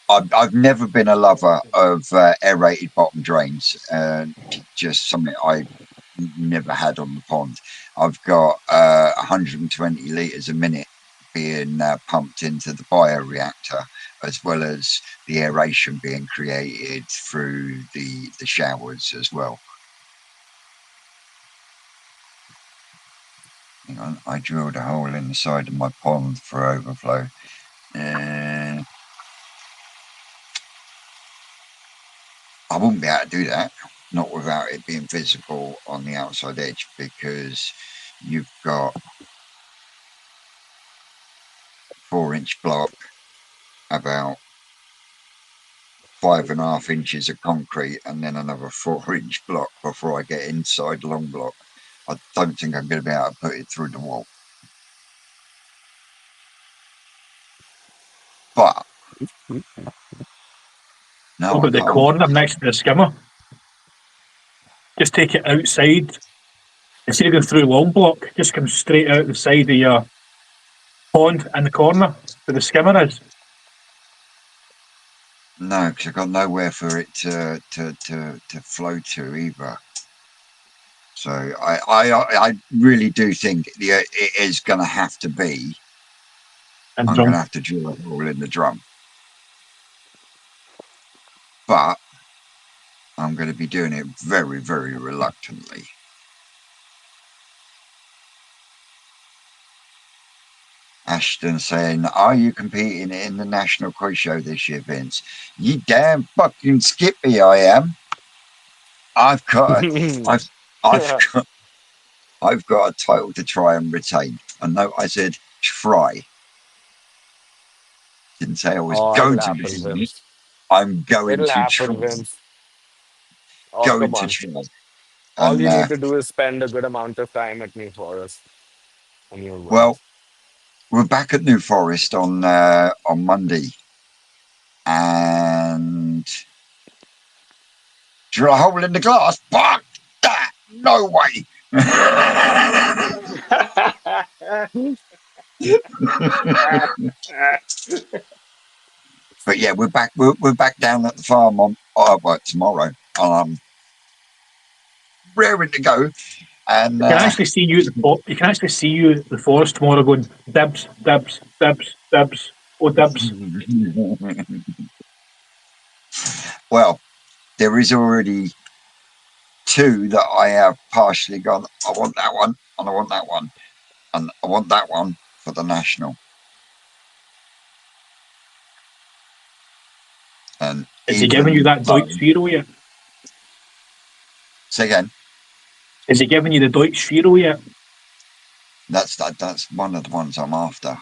A: I've never been a lover of aerated bottom drains. Just something I never had on the pond. I've got 120 litres a minute being pumped into the bioreactor, as well as the aeration being created through the showers as well. Hang on, I drilled a hole in the side of my pond for overflow. Uh, I wouldn't be able to do that, not without it being visible on the outside edge, because you've got 4 inch block, about 5.5 inches of concrete, and then another 4 inch block before I get inside long block. I don't think I'm going to be able to put it through the wall. But
D: What
A: no, I
D: about the
A: can't.
D: corner next to the skimmer? Just take it outside. Instead of going through long block, just come straight out the side of your pond in the corner where the skimmer is.
A: No, because I've got nowhere for it to flow to either. So I really do think it is going to have to be.
D: And
A: I'm
D: drum.
A: going to have to drill a hole in the drum, but I'm going to be doing it very, very reluctantly. Ashton saying, "Are you competing in the National Quiz Show this year, Vince?" You damn fucking skippy, I am. I've got a title to try and retain. I know I said try. Didn't say I was
E: Oh,
A: going
E: it'll
A: to
E: happen,
A: retain it.
E: Vince.
A: I'm going
E: It'll
A: to try.
E: happen, Vince. Oh,
A: Going
E: come
A: to
E: on.
A: try.
E: All
A: And
E: you need to do is spend a good amount of time at New Forest, and you'll win.
A: well, we're back at New Forest on Monday, and drill a hole in the glass. Fuck that! No way. But yeah, we're back. We're back down at the farm on tomorrow. Raring to go, and
D: You can actually see you. You can actually see you at the forest tomorrow, going dibs, dibs, dibs, dibs. Oh, dibs.
A: well, there is already 2 that I have partially gone. I want that one, and I want that one, and I want that one for the national. And
D: Is he giving you that
A: though,
D: Deutsch Vero yet?
A: say again.
D: Is he giving you the Deutsch Vero yet?
A: That's one of the ones I'm after.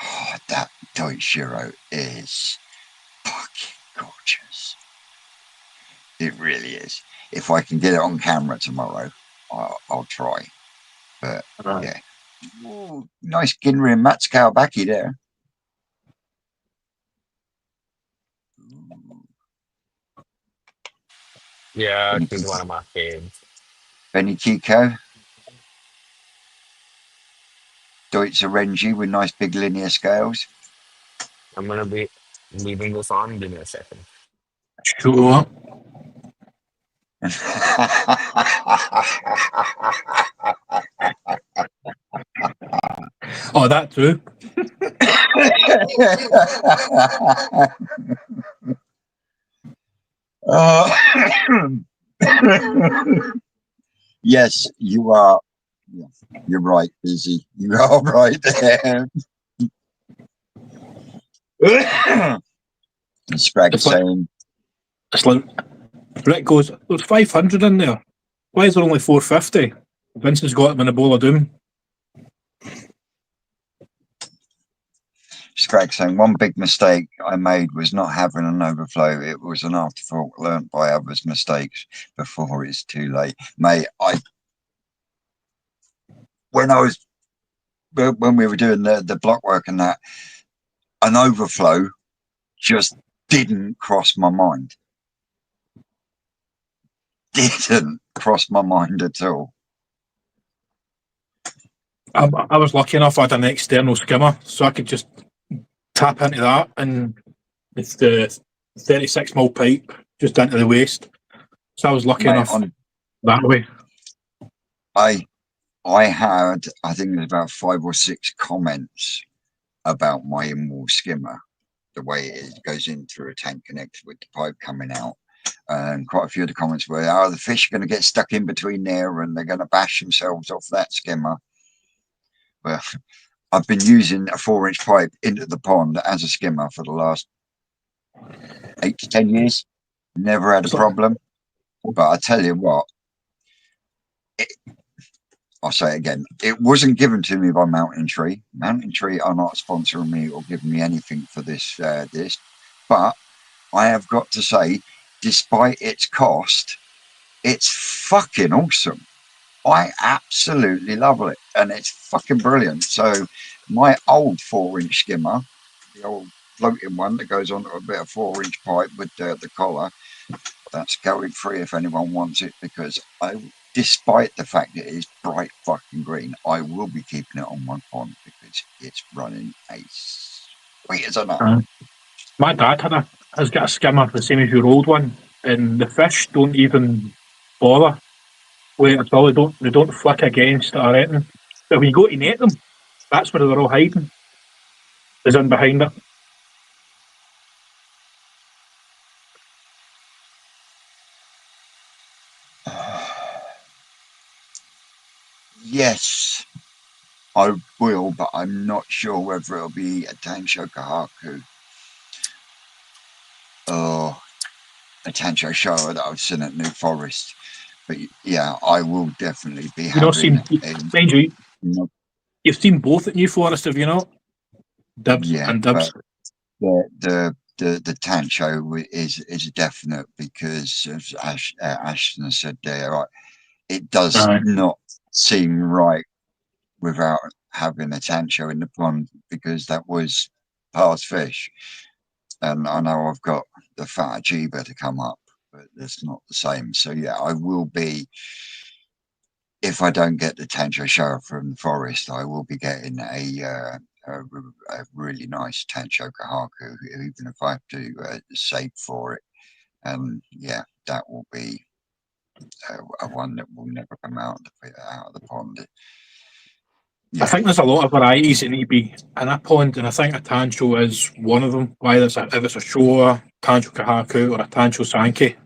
A: Oh, that Deutsch Euro is fucking gorgeous. It really is. If I can get it on camera tomorrow, I'll try. But yeah, ooh, nice Ginry and Mats Kawabaki there.
E: Yeah, she's one of my faves.
A: Benny Chico. Deutsche Renji with nice big linear scales.
E: I'm gonna be leaving this on. Give me a second.
D: Sure. Oh, that too.
A: Yes, you are. Yeah, you're right, Busy. You are right there. Scrag
D: It's like,
A: saying,
D: it's like Rick goes, there's 500 in there. Why is there only 450? Vincent's got him in a bowl of doom.
A: Scrag saying, one big mistake I made was not having an overflow. It was an afterthought learnt by others' mistakes before it's too late. Mate, when we were doing the block work and that, an overflow just didn't cross my mind. Didn't cross my mind at all.
D: I was lucky enough I had an external skimmer, so I could just tap into that, and it's the 36mm pipe just into the waist. So I was lucky
A: Mate,
D: enough that way.
A: I had, I think there's about 5 or 6 comments about my in-wall skimmer, the way it goes in through a tank connected with the pipe coming out. And quite a few of the comments were, oh, the fish are going to get stuck in between there and they're going to bash themselves off that skimmer. Well, I've been using a 4-inch pipe into the pond as a skimmer for the last 8 to 10 years. Never had a problem. But I tell you what, I'll say it again, it wasn't given to me by Mountain Tree. Mountain Tree are not sponsoring me or giving me anything for this. But I have got to say, despite its cost, it's fucking awesome. I absolutely love it, and it's fucking brilliant. So my old 4-inch skimmer, the old floating one that goes onto a bit of 4-inch pipe with the collar, that's going free if anyone wants it, because despite the fact that it is bright fucking green, I will be keeping it on my pond because it's running ace. Sweet as a nut.
D: My dad has got a skimmer the same as your old one, and the fish don't even bother weight at all. They don't flick against it or anything. But when you go to net them, that's where they're all hiding. Is in behind it.
A: Yes, I will, but I'm not sure whether it'll be a Tancho Kahaku or a Tancho Shower that I've seen at New Forest. But yeah, I will definitely be
D: You know,
A: having
D: mind you,
A: a,
D: you've seen both at New Forest, have you not? Dibs
A: yeah,
D: and
A: but
D: dibs.
A: the Tancho is a definite, because as Ashton said there, right, it does
D: Aye.
A: not seem right without having a Tancho in the pond, because that was past fish. And I know I've got the fat Ajiba to come up, but it's not the same. So yeah, I will be, if I don't get the Tancho show from the forest, I will be getting a really nice Tancho Kahaku, even if I have to save for it. And yeah, that will be a one that will never come out of the pond.
D: I think there's a lot of varieties that need to be in a pond, and I think a tancho is one of them. Whether if it's a showa, tancho kahaku, or a tancho sankey.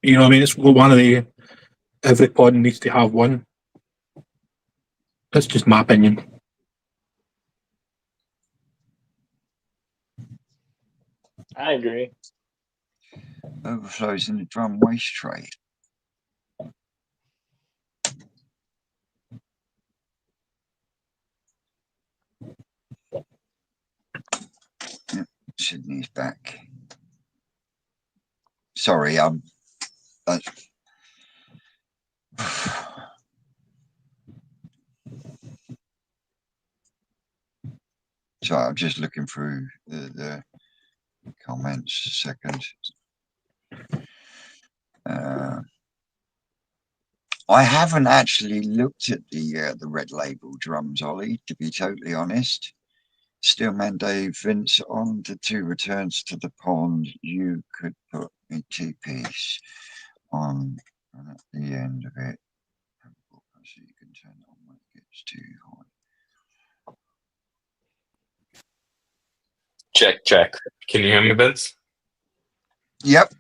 D: You know what I mean? It's one of the, every pond needs to have one. That's just my opinion.
B: I agree.
A: Overflows in the drum waste tray. Yep, Sydney's back. Sorry, so I'm just looking through the comments a second. I haven't actually looked at the red label drums, Ollie, to be totally honest. Steelman Dave, Vince, on the 2 returns to the pond, you could put a T-piece on, and at the end of it, so you can turn it on when it gets too high.
E: Check, check. Can you hear me, Vince?
A: Yep.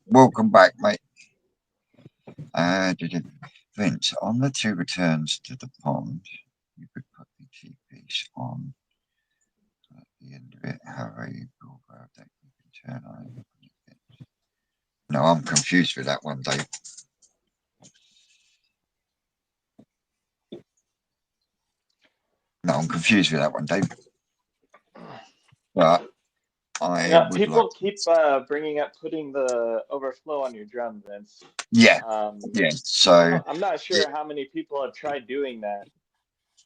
A: Welcome back, mate. Vince, on the 2 returns to the pond, you could put the T-piece on. At the end of it, have a that you can turn on. No, I'm confused with that one, Dave. No, I'm confused with that one, Dave. But I would
B: people
A: like.
B: keep bringing up putting the overflow on your drum, Vince.
A: Yeah. So
B: I'm not sure how many people have tried doing that.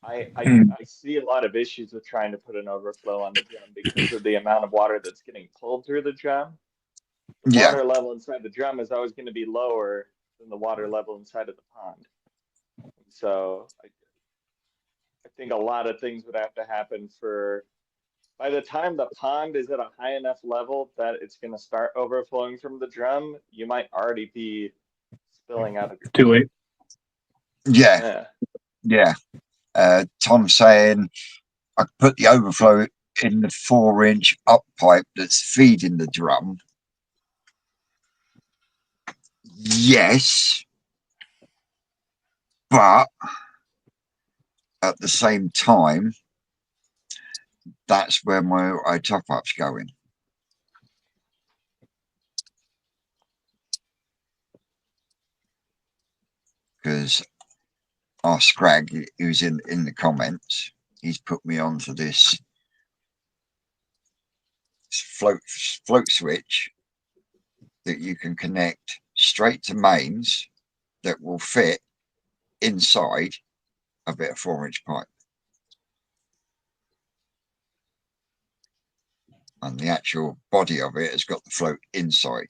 B: I
D: Mm.
B: see a lot of issues with trying to put an overflow on the drum because of the amount of water that's getting pulled through the drum. The water level inside the drum is always going to be lower than the water level inside of the pond. So I think a lot of things would have to happen for, by the time the pond is at a high enough level that it's going to start overflowing from the drum, you might already be spilling out of your
D: Too late.
A: Yeah. Tom saying I put the overflow in the 4-inch up pipe that's feeding the drum. Yes, but at the same time, that's where my top up's going. Because our Scrag, who's in the comments, he's put me onto this float switch that you can connect straight to mains that will fit inside a bit of 4-inch pipe. And the actual body of it has got the float inside.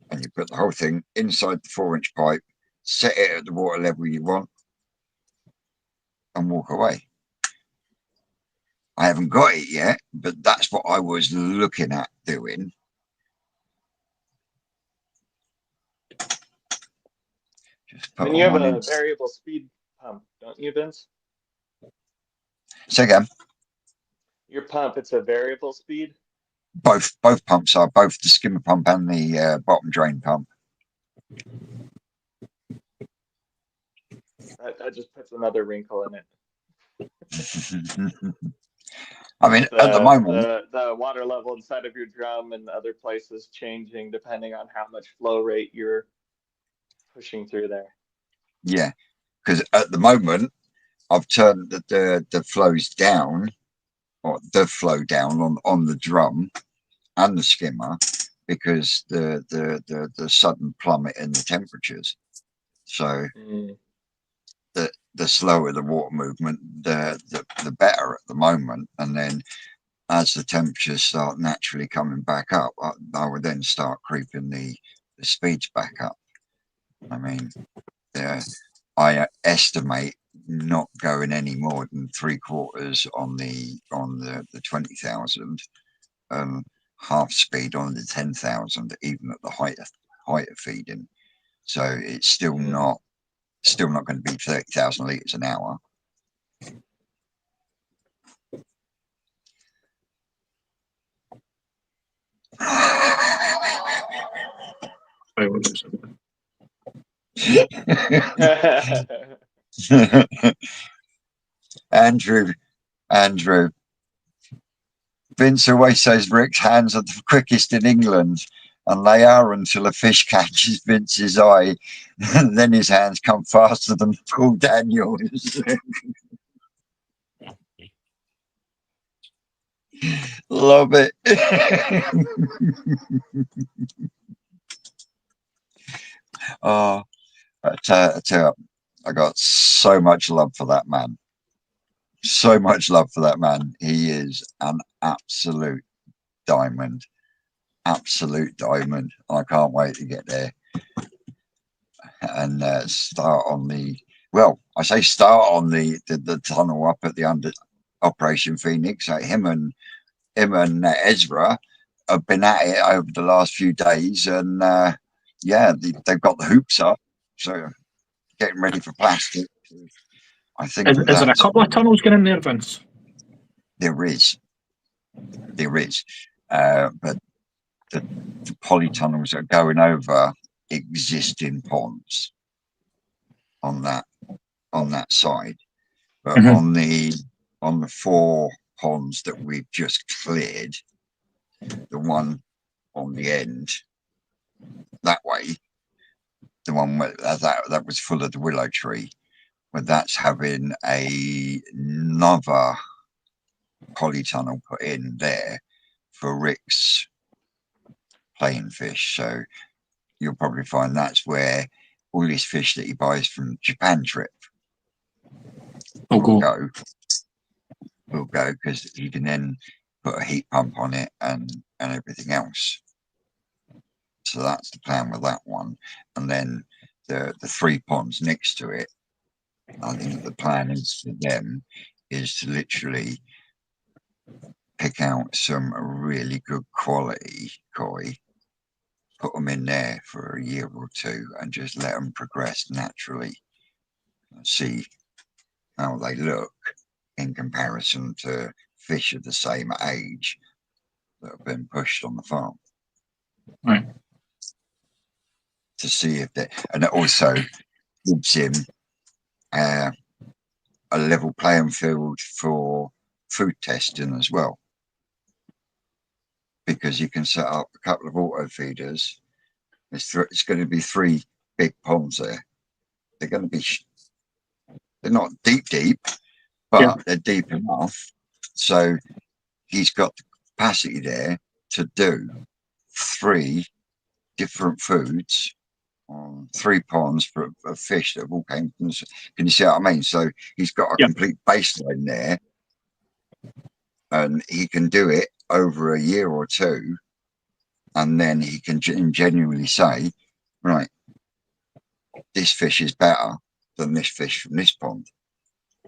A: And you put the whole thing inside the 4-inch pipe, set it at the water level you want, and walk away. I haven't got it yet, but that's what I was looking at doing. Just
B: I
A: put
B: mean,
A: them
B: you have
A: on
B: a
A: in.
B: variable speed pump, don't you, Vince?
A: So again,
B: Your pump, it's a variable speed.
A: both pumps are, both the skimmer pump and the bottom drain pump.
B: That just puts another wrinkle in it.
A: I mean, at the moment,
B: The water level inside of your drum and other places changing depending on how much flow rate you're pushing through there.
A: yeah, because at the moment I've turned the flows down, or the flow down on the drum and the skimmer, because the sudden plummet in the temperatures. So the slower the water movement, the better at the moment. And then as the temperatures start naturally coming back up, I would then start creeping the speeds back up. I mean, I estimate not going any more than 3/4 on the 20,000, half speed on the 10,000, even at the height of feeding. So it's still not going to be 30,000 litres an hour. Andrew, Vince always says Rick's hands are the quickest in England, and they are until a fish catches Vince's eye, and then his hands come faster than Paul Daniels. Love it. Oh, I tell you, I got so much love for that man. So much love for that man. He is an absolute diamond. Absolute diamond. I can't wait to get there and start on the. Well, I say start on the tunnel up at the under Operation Phoenix. So him and Ezra have been at it over the last few days, and yeah, they've got the hoops up, so getting ready for plastic. I think
D: Is there a couple of tunnels getting in there, Vince?
A: There is, but the polytunnels are going over existing ponds on that side, but on the 4 ponds that we've just cleared, the one on the end that way, the one where that was full of the willow tree, but that's having another polytunnel put in there for Rick's playing fish. So you'll probably find that's where all his fish that he buys from Japan trip will go, because he can then put a heat pump on it and everything else. So that's the plan with that one. And then the 3 ponds next to it, I think the plan is for them is to literally pick out some really good quality koi, put them in there for a year or 2 and just let them progress naturally and see how they look in comparison to fish of the same age that have been pushed on the farm.
D: Right.
A: To see if they, and it also gives him a level playing field for food testing as well, because you can set up a couple of auto feeders. It's going to be 3 big ponds there. They're going to be, they're not deep, but they're deep enough. So he's got the capacity there to do 3 different foods on 3 ponds for fish that have all came from. Can you see what I mean? So he's got a complete baseline there, and he can do it over a year or 2, and then he can genuinely say, right, this fish is better than this fish from this pond.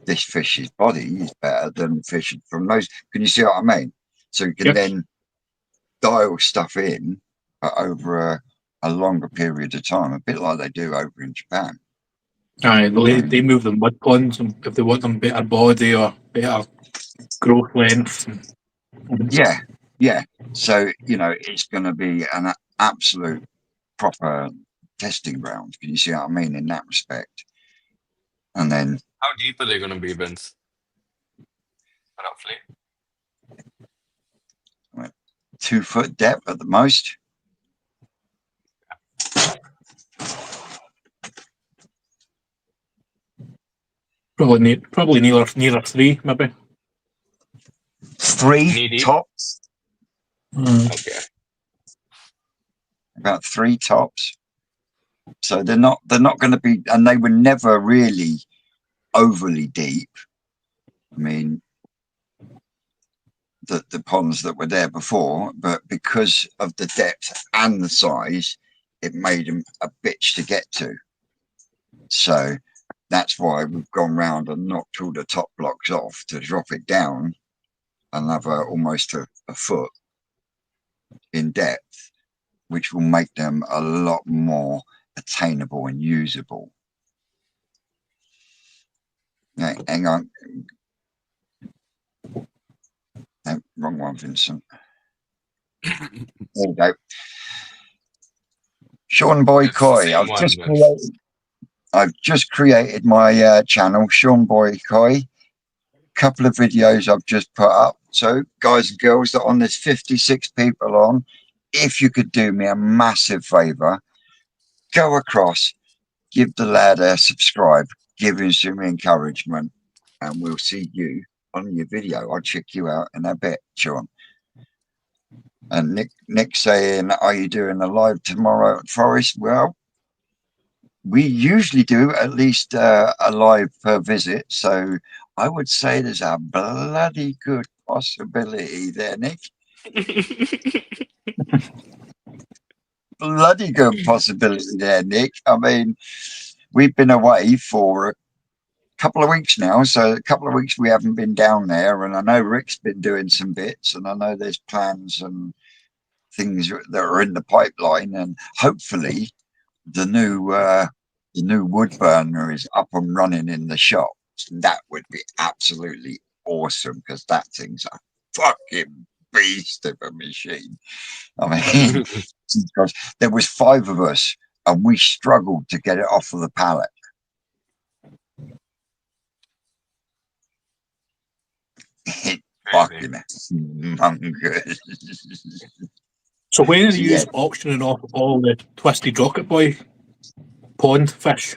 A: This fish's body is better than fish from those. Can you see what I mean? So you can then dial stuff in over a longer period of time, a bit like they do over in Japan.
D: Aye, they move the mud ponds if they want them better body or better growth length.
A: Yeah. So, it's going to be an absolute proper testing ground. Can you see what I mean in that respect? And then
E: How deep are they going to be, Vince? Roughly.
A: 2 foot depth at the most.
D: Probably nearer 3, maybe.
A: 3
E: Knee deep?
A: tops.
E: Okay.
A: About 3 tops. So they're not going to be, and they were never really overly deep. I mean, the ponds that were there before, but because of the depth and the size, it made them a bitch to get to. So that's why we've gone round and knocked all the top blocks off to drop it down another almost a foot in depth, which will make them a lot more attainable and usable. Yeah, hang on. No, wrong one, Vincent. There we go. Sean Boy
E: It's the
A: Coy.
E: same one,
A: I've just created my channel, Sean Boy Coy. Couple of videos I've just put up. So, guys and girls that on, there's 56 people on. If you could do me a massive favour, go across, give the lad a subscribe, give him some encouragement, and we'll see you on your video. I'll check you out in a bit, Sean. And Nick saying, are you doing a live tomorrow at Forest? Well, we usually do at least a live per visit. So I would say there's a bloody good possibility there, Nick. Bloody good possibility there, Nick. I mean, we've been away for a couple of weeks now. So a couple of weeks we haven't been down there. And I know Rick's been doing some bits, and I know there's plans and things that are in the pipeline, and hopefully the new wood burner is up and running in the shop. That would be absolutely awesome, because that thing's a fucking beast of a machine. I mean, because there was 5 of us and we struggled to get it off of the pallet. It fucking humongous.
D: So when are
A: So,
D: you
A: yeah,
D: auctioning off all the Twisted Rocket Boy pond fish?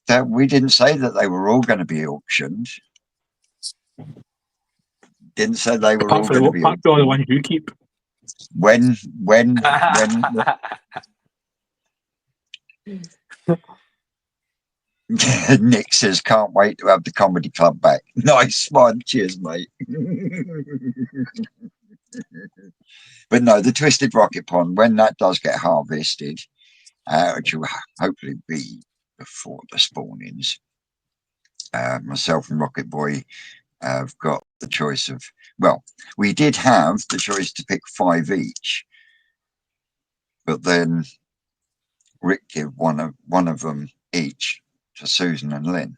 A: that we didn't say that they were all going to be auctioned. Didn't say they were all going to be
D: Apart from all the ones you keep.
A: when Nick says, can't wait to have the comedy club back. Nice one. Cheers, mate. But no, the Twisted Rocket Pond, when that does get harvested, which will hopefully be before the spawnings, myself and Rocket Boy have got the choice of, well, we did have the choice to pick 5 each, but then Rick gave one of them each to Susan and Lynn.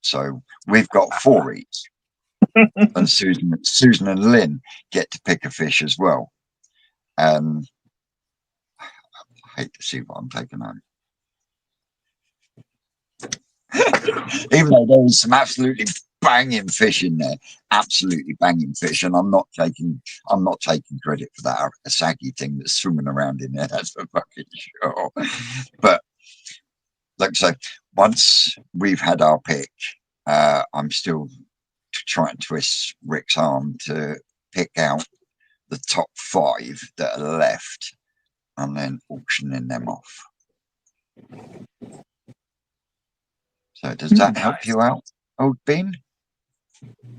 A: So we've got 4 each. And Susan and Lynn get to pick a fish as well. And I hate to see what I'm taking home. Even though there was some absolutely banging fish in there, absolutely banging fish, and I'm not taking credit for that. A saggy thing that's swimming around in there, that's for fucking sure. But like I say, once we've had our pick, I'm still trying to twist Rick's arm to pick out the top 5 that are left and then auctioning them off. So does that help you out, old bean?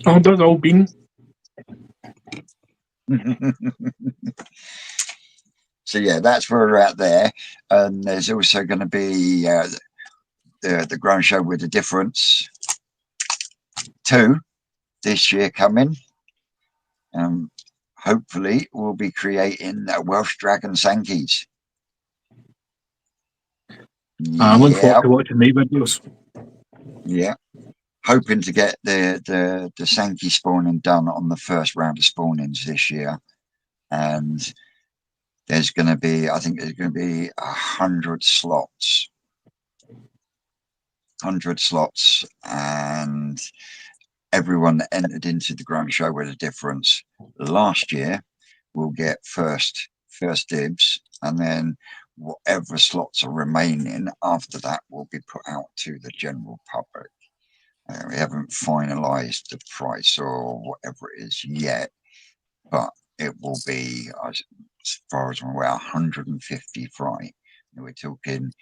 D: Oh, that's all been.
A: So yeah, that's where we're at there. And there's also going to be the Grown Show with a Difference 2 this year coming. Hopefully we'll be creating Welsh Dragon Sankies.
D: I'm looking forward
A: Yeah,
D: to watching my videos.
A: yeah. Hoping to get the Sankey spawning done on the first round of spawnings this year, and there's going to be, I think there's going to be 100 slots, and everyone that entered into the grand show with a difference last year will get first dibs, and then whatever slots are remaining after that will be put out to the general public. We haven't finalised the price or whatever it is yet, but it will be, as far as I'm aware, 150 fry. We're talking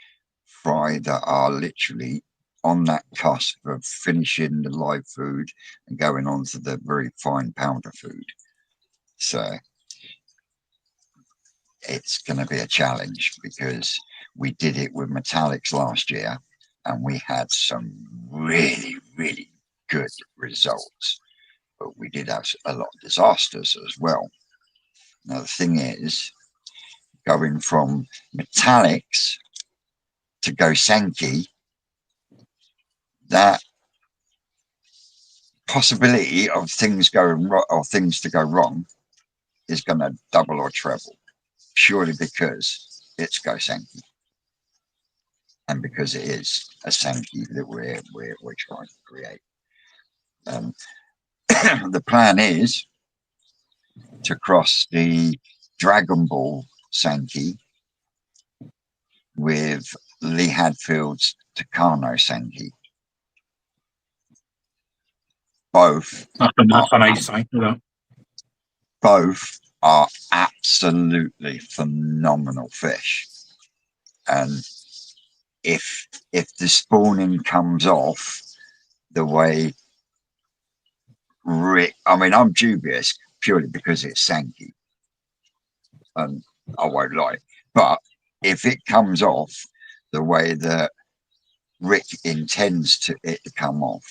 A: fry that are literally on that cusp of finishing the live food and going on to the very fine powder food. So it's going to be a challenge, because we did it with metallics last year and we had some really, really good results, but we did have a lot of disasters as well. Now, the thing is, going from metallics to go Sankey, that possibility of things going wrong or things to go wrong is going to double or treble, purely because it's go Sankey, and because it is a Sankey that we're trying to create. The plan is to cross the Dragon Ball Sankey with Lee Hadfield's Takano Sankey. Both
D: That's a nice sign for that.
A: both are absolutely phenomenal fish, and if the spawning comes off the way Rick, I mean, I'm dubious purely because it's Sankey, and I won't lie, but if it comes off the way that Rick intends it to come off,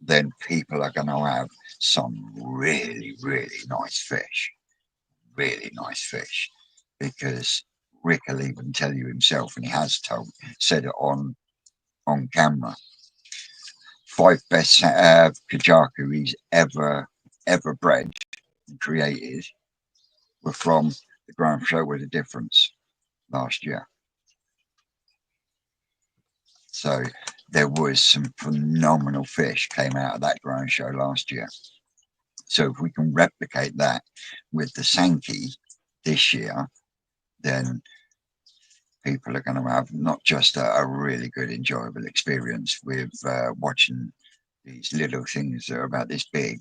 A: then people are going to have some really, really nice fish. Really nice fish, because Rick will even tell you himself, and he has said it on camera. 5 best Kajaku he's ever bred and created were from the Grand Show with a Difference last year. So there was some phenomenal fish came out of that Grand Show last year. So if we can replicate that with the Sankey this year, then people are going to have not just a really good, enjoyable experience with watching these little things that are about this big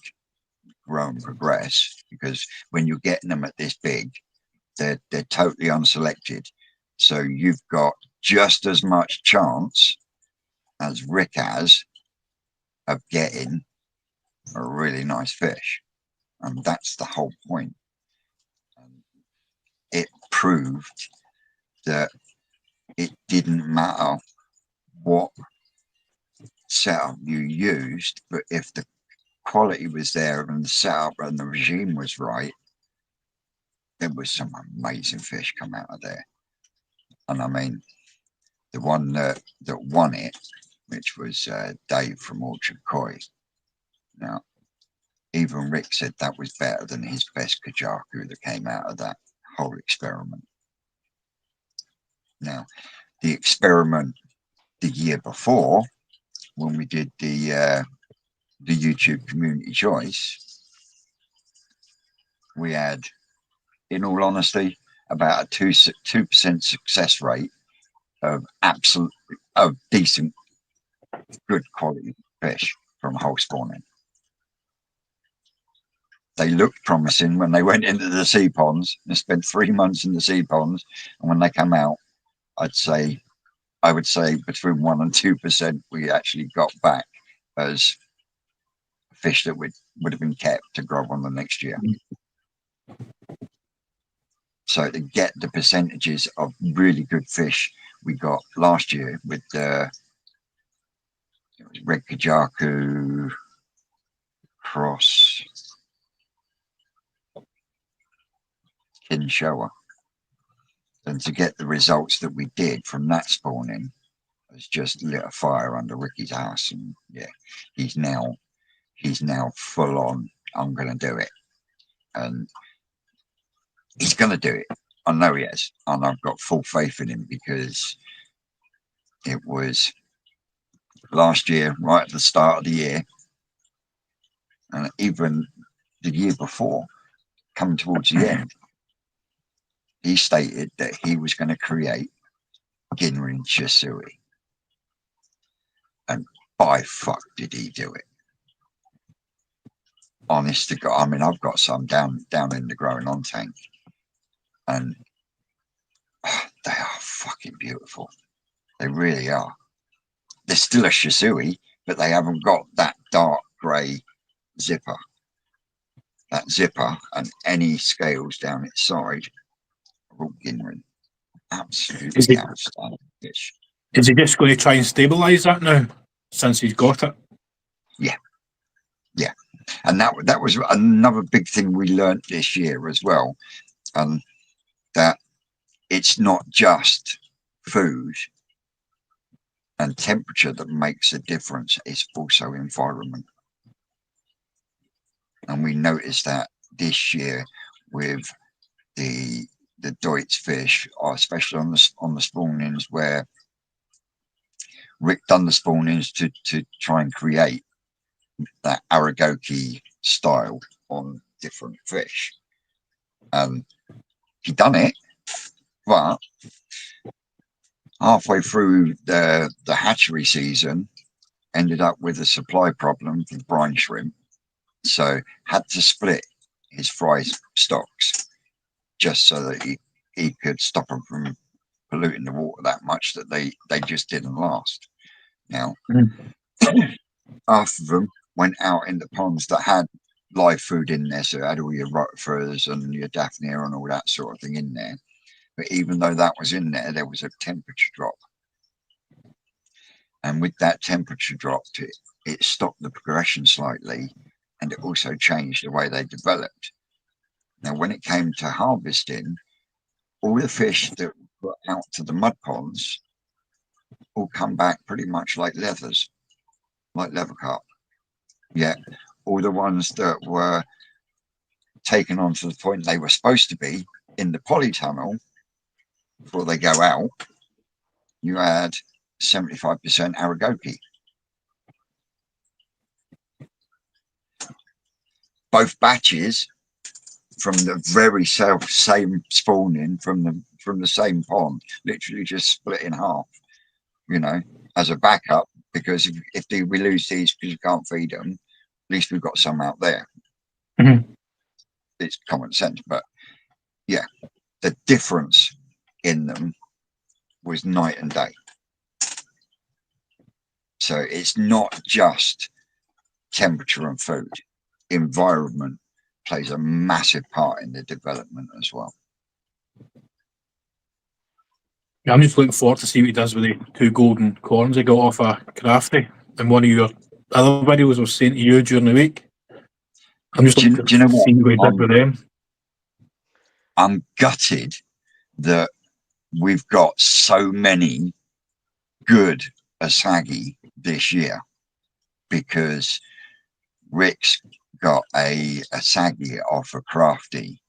A: grow and progress, because when you're getting them at this big, they're totally unselected. So you've got just as much chance as Rick has of getting a really nice fish. And that's the whole point. It proved that it didn't matter what setup you used, but if the quality was there and the setup and the regime was right, there was some amazing fish come out of there. And I mean, the one that won it, which was Dave from Orchard Koi. Now, even Rick said that was better than his best Kajaku that came out of that whole experiment. Now, the experiment the year before, when we did the YouTube community choice, we had, in all honesty, about a 2% success rate of decent, good quality fish from whole spawning. They looked promising when they went into the sea ponds and spent 3 months in the sea ponds, and when they come out, I would say between 1% and 2% we actually got back as fish that would have been kept to grow on the next year. So to get the percentages of really good fish we got last year with the Red Kajaku cross Kinshoa, and to get the results that we did from that spawning, has just lit a fire under Ricky's house, and yeah, he's now full on. I'm going to do it, and he's going to do it. I know he has, and I've got full faith in him because it was last year, right at the start of the year, and even the year before, coming towards the end, he stated that he was going to create Ginrin Shisui. And by fuck did he do it. Honest to God, I mean, I've got some down in the growing on tank, and they are fucking beautiful. They really are. They're still a Shisui, but they haven't got that dark grey zipper. That zipper and any scales down its side are all Ginrin. Absolutely outstanding fish.
D: Is he just going to try and stabilise that now, since he's got it?
A: Yeah. And that was another big thing we learnt this year as well, that it's not just food and temperature that makes a difference, it's also environment. And we noticed that this year with the Deutsch fish, especially on the spawnings, where Rick done the spawnings to try and create that Aragoki style on different fish. He done it, but halfway through the hatchery season, ended up with a supply problem for brine shrimp, so had to split his fry stocks just so that he could stop them from polluting the water that much that they just didn't last. Now, half of them went out in the ponds that had live food in there, so it had all your rotifers and your daphnia and all that sort of thing in there. But even though that was in there, there was a temperature drop. And with that temperature drop, it stopped the progression slightly, and it also changed the way they developed. Now, when it came to harvesting, all the fish that were out to the mud ponds all come back pretty much like leathers, like leather carp. Yeah, all the ones that were taken on to the point they were supposed to be in the polytunnel before they go out, you had 75% Aragoki. Both batches from the very same spawning from the same pond, literally just split in half, you know, as a backup, because if we lose these because you can't feed them, at least we've got some out there. It's common sense, but yeah, the difference in them was night and day. So it's not just temperature and food. Environment plays a massive part in the development as well.
D: Yeah, I'm just looking forward to see what he does with the 2 golden corns he got off a crafty in one of your other videos I was saying to you during the week. I'm just looking
A: Do you know what?
D: see what he did with them.
A: I'm gutted that we've got so many good Asagi this year, because Rick's got a Asagi off a crafty,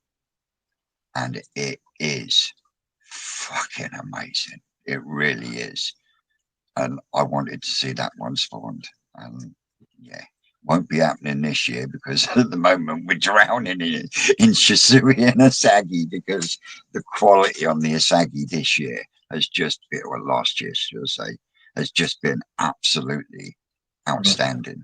A: and it is fucking amazing. It really is. And I wanted to see that one spawned, and yeah, won't be happening this year because at the moment we're drowning in Shisui and Asagi, because the quality on the Asagi this year has just been, or last year should I say, has just been absolutely outstanding.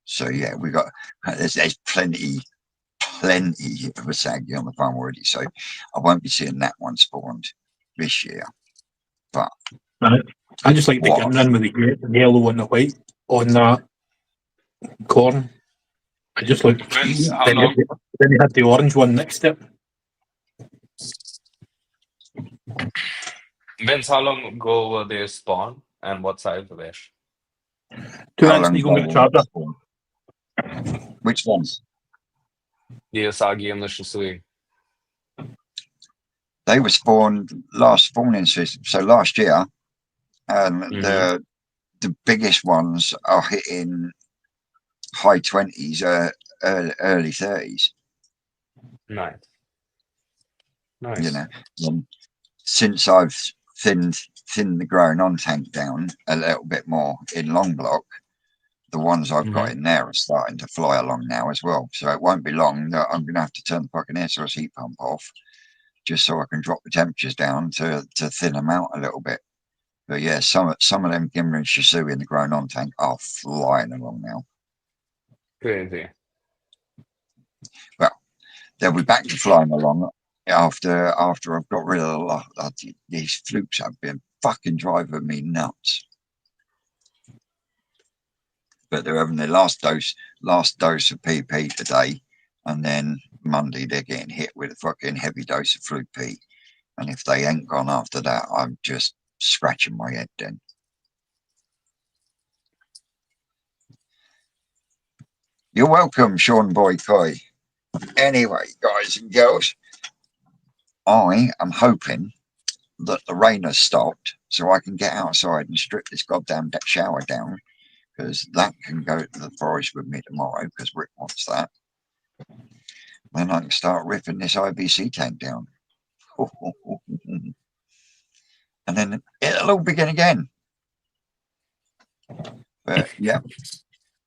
A: So yeah, we got there's plenty of Asagi on the farm already, so I won't be seeing that one spawned this year. But
D: I just like the Ginrin with the yellow and the white on that corn. I just like.
E: Vince, how
D: Then
E: long?
D: you had the orange one next to it.
E: Vince, how long ago were they spawned, and what size were they?
D: 2
A: how
D: inch
A: long
D: Eagle
A: ago
D: McChadder.
A: which ones?
E: The Asagi and the Shisui.
A: They were spawned last spawning season, so last year. The the biggest ones are hitting high 20s, early 30s.
E: Nice.
A: You
E: Nice.
A: know, since I've thinned the growing on tank down a little bit more in long block, the ones I've got in there are starting to fly along now as well. So it won't be long that I'm going to have to turn the fucking air source heat pump off just so I can drop the temperatures down to thin them out a little bit. But yeah, some of them Gimmer and Shisu in the grown on tank are flying along now.
E: Crazy.
A: Well, they'll be back to flying along after I've got rid of a lot of these flukes. Have been fucking driving me nuts. But they're having their last dose of PP today, and then Monday they're getting hit with a fucking heavy dose of fluke P. And if they ain't gone after that, I'm just scratching my head then. You're welcome, Sean Boy Coy. Anyway, guys and girls, I am hoping that the rain has stopped so I can get outside and strip this goddamn shower down, because that can go to the forest with me tomorrow because Rick wants that. Then I can start ripping this IBC tank down. And then it'll all begin again. But yeah,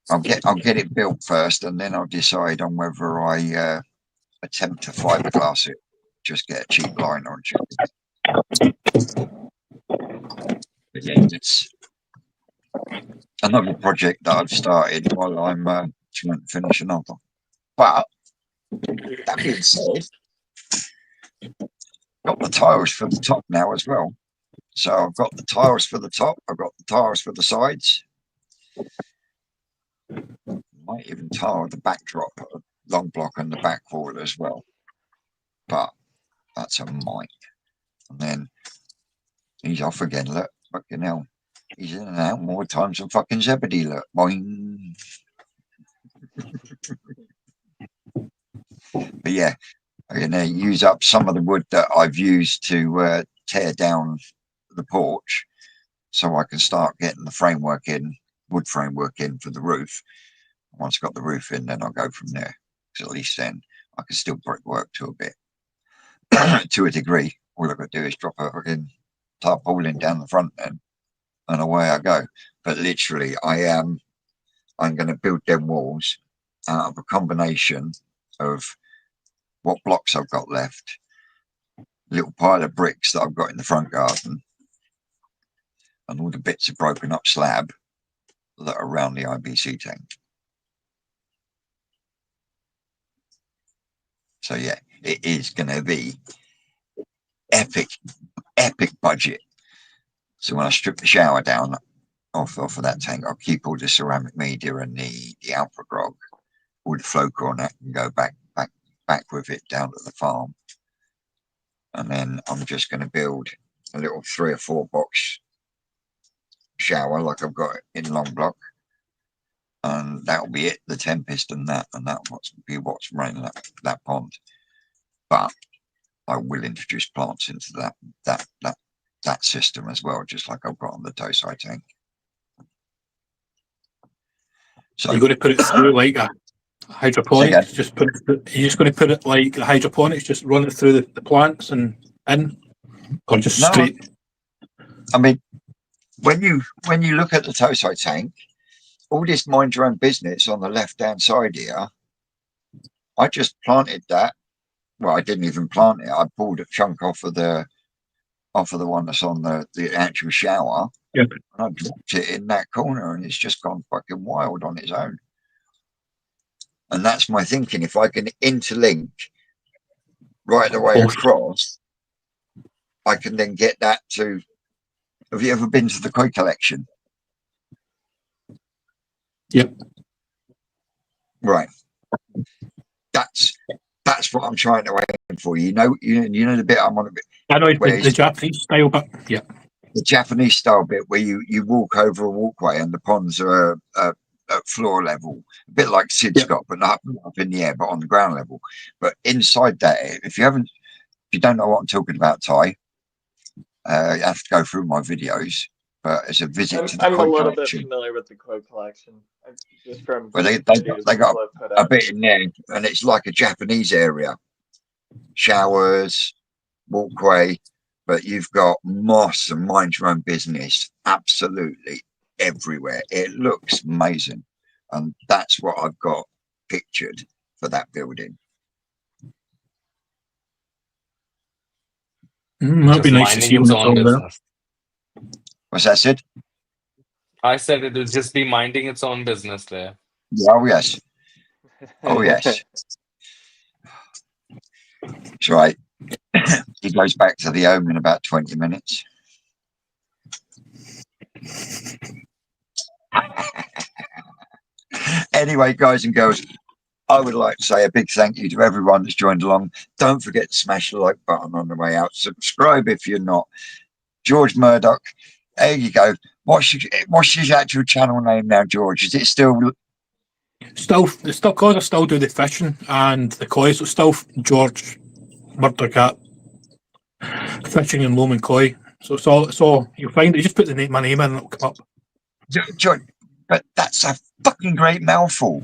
A: I'll get it built first, and then I'll decide on whether I attempt to fiberglass it. Just get a cheap liner and check it. But yeah, it's another project that I've started while I'm trying to finish another. But that being said, got the tiles for the top now as well. So I've got the tiles for the top, I've got the tiles for the sides. Might even tile the backdrop, long block and the back wall as well. But that's a might. And then he's off again, look, fucking hell. He's in and out more times than fucking Zebedee, look. Boing. But yeah, I'm going to use up some of the wood that I've used to tear down the porch so I can start getting the framework in, wood framework in for the roof. Once I've got the roof in, then I'll go from there. Because at least then I can still brickwork to a bit. To a degree. All I've got to do is drop a fucking tarpaulin down the front end and away I go. But literally, I'm going to build them walls out of a combination of what blocks I've got left, little pile of bricks that I've got in the front garden, and all the bits of broken up slab that are around the IBC tank. So yeah, it is going to be epic budget. So when I strip the shower down off of that tank, I'll keep all the ceramic media and the alpha grog, all the flow cornet, and go back with it down to the farm. And then I'm just going to build a little 3 or 4 box shower like I've got in long block, and that'll be it. The Tempest and that'll be what's running that pond. But I will introduce plants into that system as well, just like I've got on the Tosai tank. So
D: you're going to put it through like a hydroponics. You're just going to put it like the hydroponics, just run it through the plants and in, or just straight.
A: I mean, when you look at the Tosai tank, all this mind your own business on the left hand side here, I just planted that. Well, I didn't even plant it. I pulled a chunk off of the one that's on the actual shower.
D: Yep.
A: And I dropped it in that corner, and it's just gone fucking wild on its own. And that's my thinking. If I can interlink right the way across, I can then get that to. Have you ever been to the koi collection?
D: Yep.
A: Right. That's what I'm trying to aim for. You know the bit I'm on a bit.
D: I know the Japanese style, but yeah.
A: The Japanese style bit where you walk over a walkway and the ponds are at floor level, a bit like Sid's got, but not up in the air, but on the ground level. But inside that, if you don't know what I'm talking about, Ty, you have to go through my videos. but it's a visit to the
B: I'm a
A: koi
B: little bit
A: collection.
B: familiar with the koi collection, just from
A: Well,
B: videos
A: they got
B: people have put
A: a
B: out.
A: bit in there, and it's like a Japanese area. Showers, walkway, but you've got moss and mind your own business absolutely everywhere. It looks amazing, and that's what I've got pictured for that building.
D: That'd be
E: Just
D: nice to
E: minding
D: see when
E: its
D: it's
E: own
D: all there.
E: business.
A: What's that, Sid?
E: I said it would just be minding its own business there.
A: Yeah, oh yes, oh yes. That's right. He goes back to the home in about 20 minutes. Anyway, guys and girls, I would like to say a big thank you to everyone that's joined along. Don't forget to smash the like button on the way out. Subscribe if you're not. George Murdoch, there you go. What's his actual channel name now, George? Is it still...
D: The still guys are still do the fishing and the koi, so still George Murdoch at fishing and loam and koi. So it's all you'll find. You just put my name in and it'll come up.
A: George, but that's a fucking great mouthful.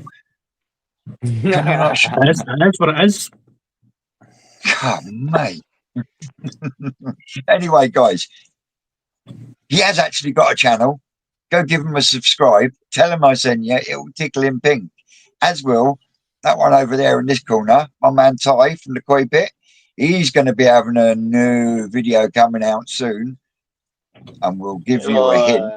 A: Can you not show
D: It is what it is.
A: God, mate. Anyway, guys, he has actually got a channel. Go give him a subscribe. Tell him I sent you. It will tickle him pink. As will that one over there in this corner, my man Ty from the Koi Bit. He's going to be having a new video coming out soon, and we'll give you a hint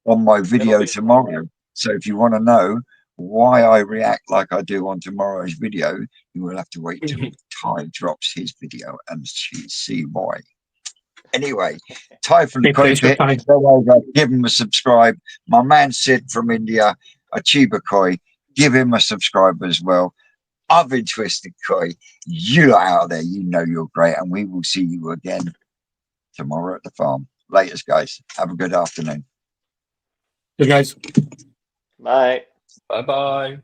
A: on my video tomorrow. So if you want to know why I react like I do on tomorrow's video, you will have to wait till Ty drops his video and see why. Anyway, Ty from the Koi Bit, go over, give him a subscribe. My man Sid from India, a Chiba Koi, give him a subscribe as well. I've been Twisted Koi. You lot out there, you know you're great, and we will see you again tomorrow at the farm. Laters, guys. Have a good afternoon.
D: Hey guys.
B: Bye.
E: Bye bye.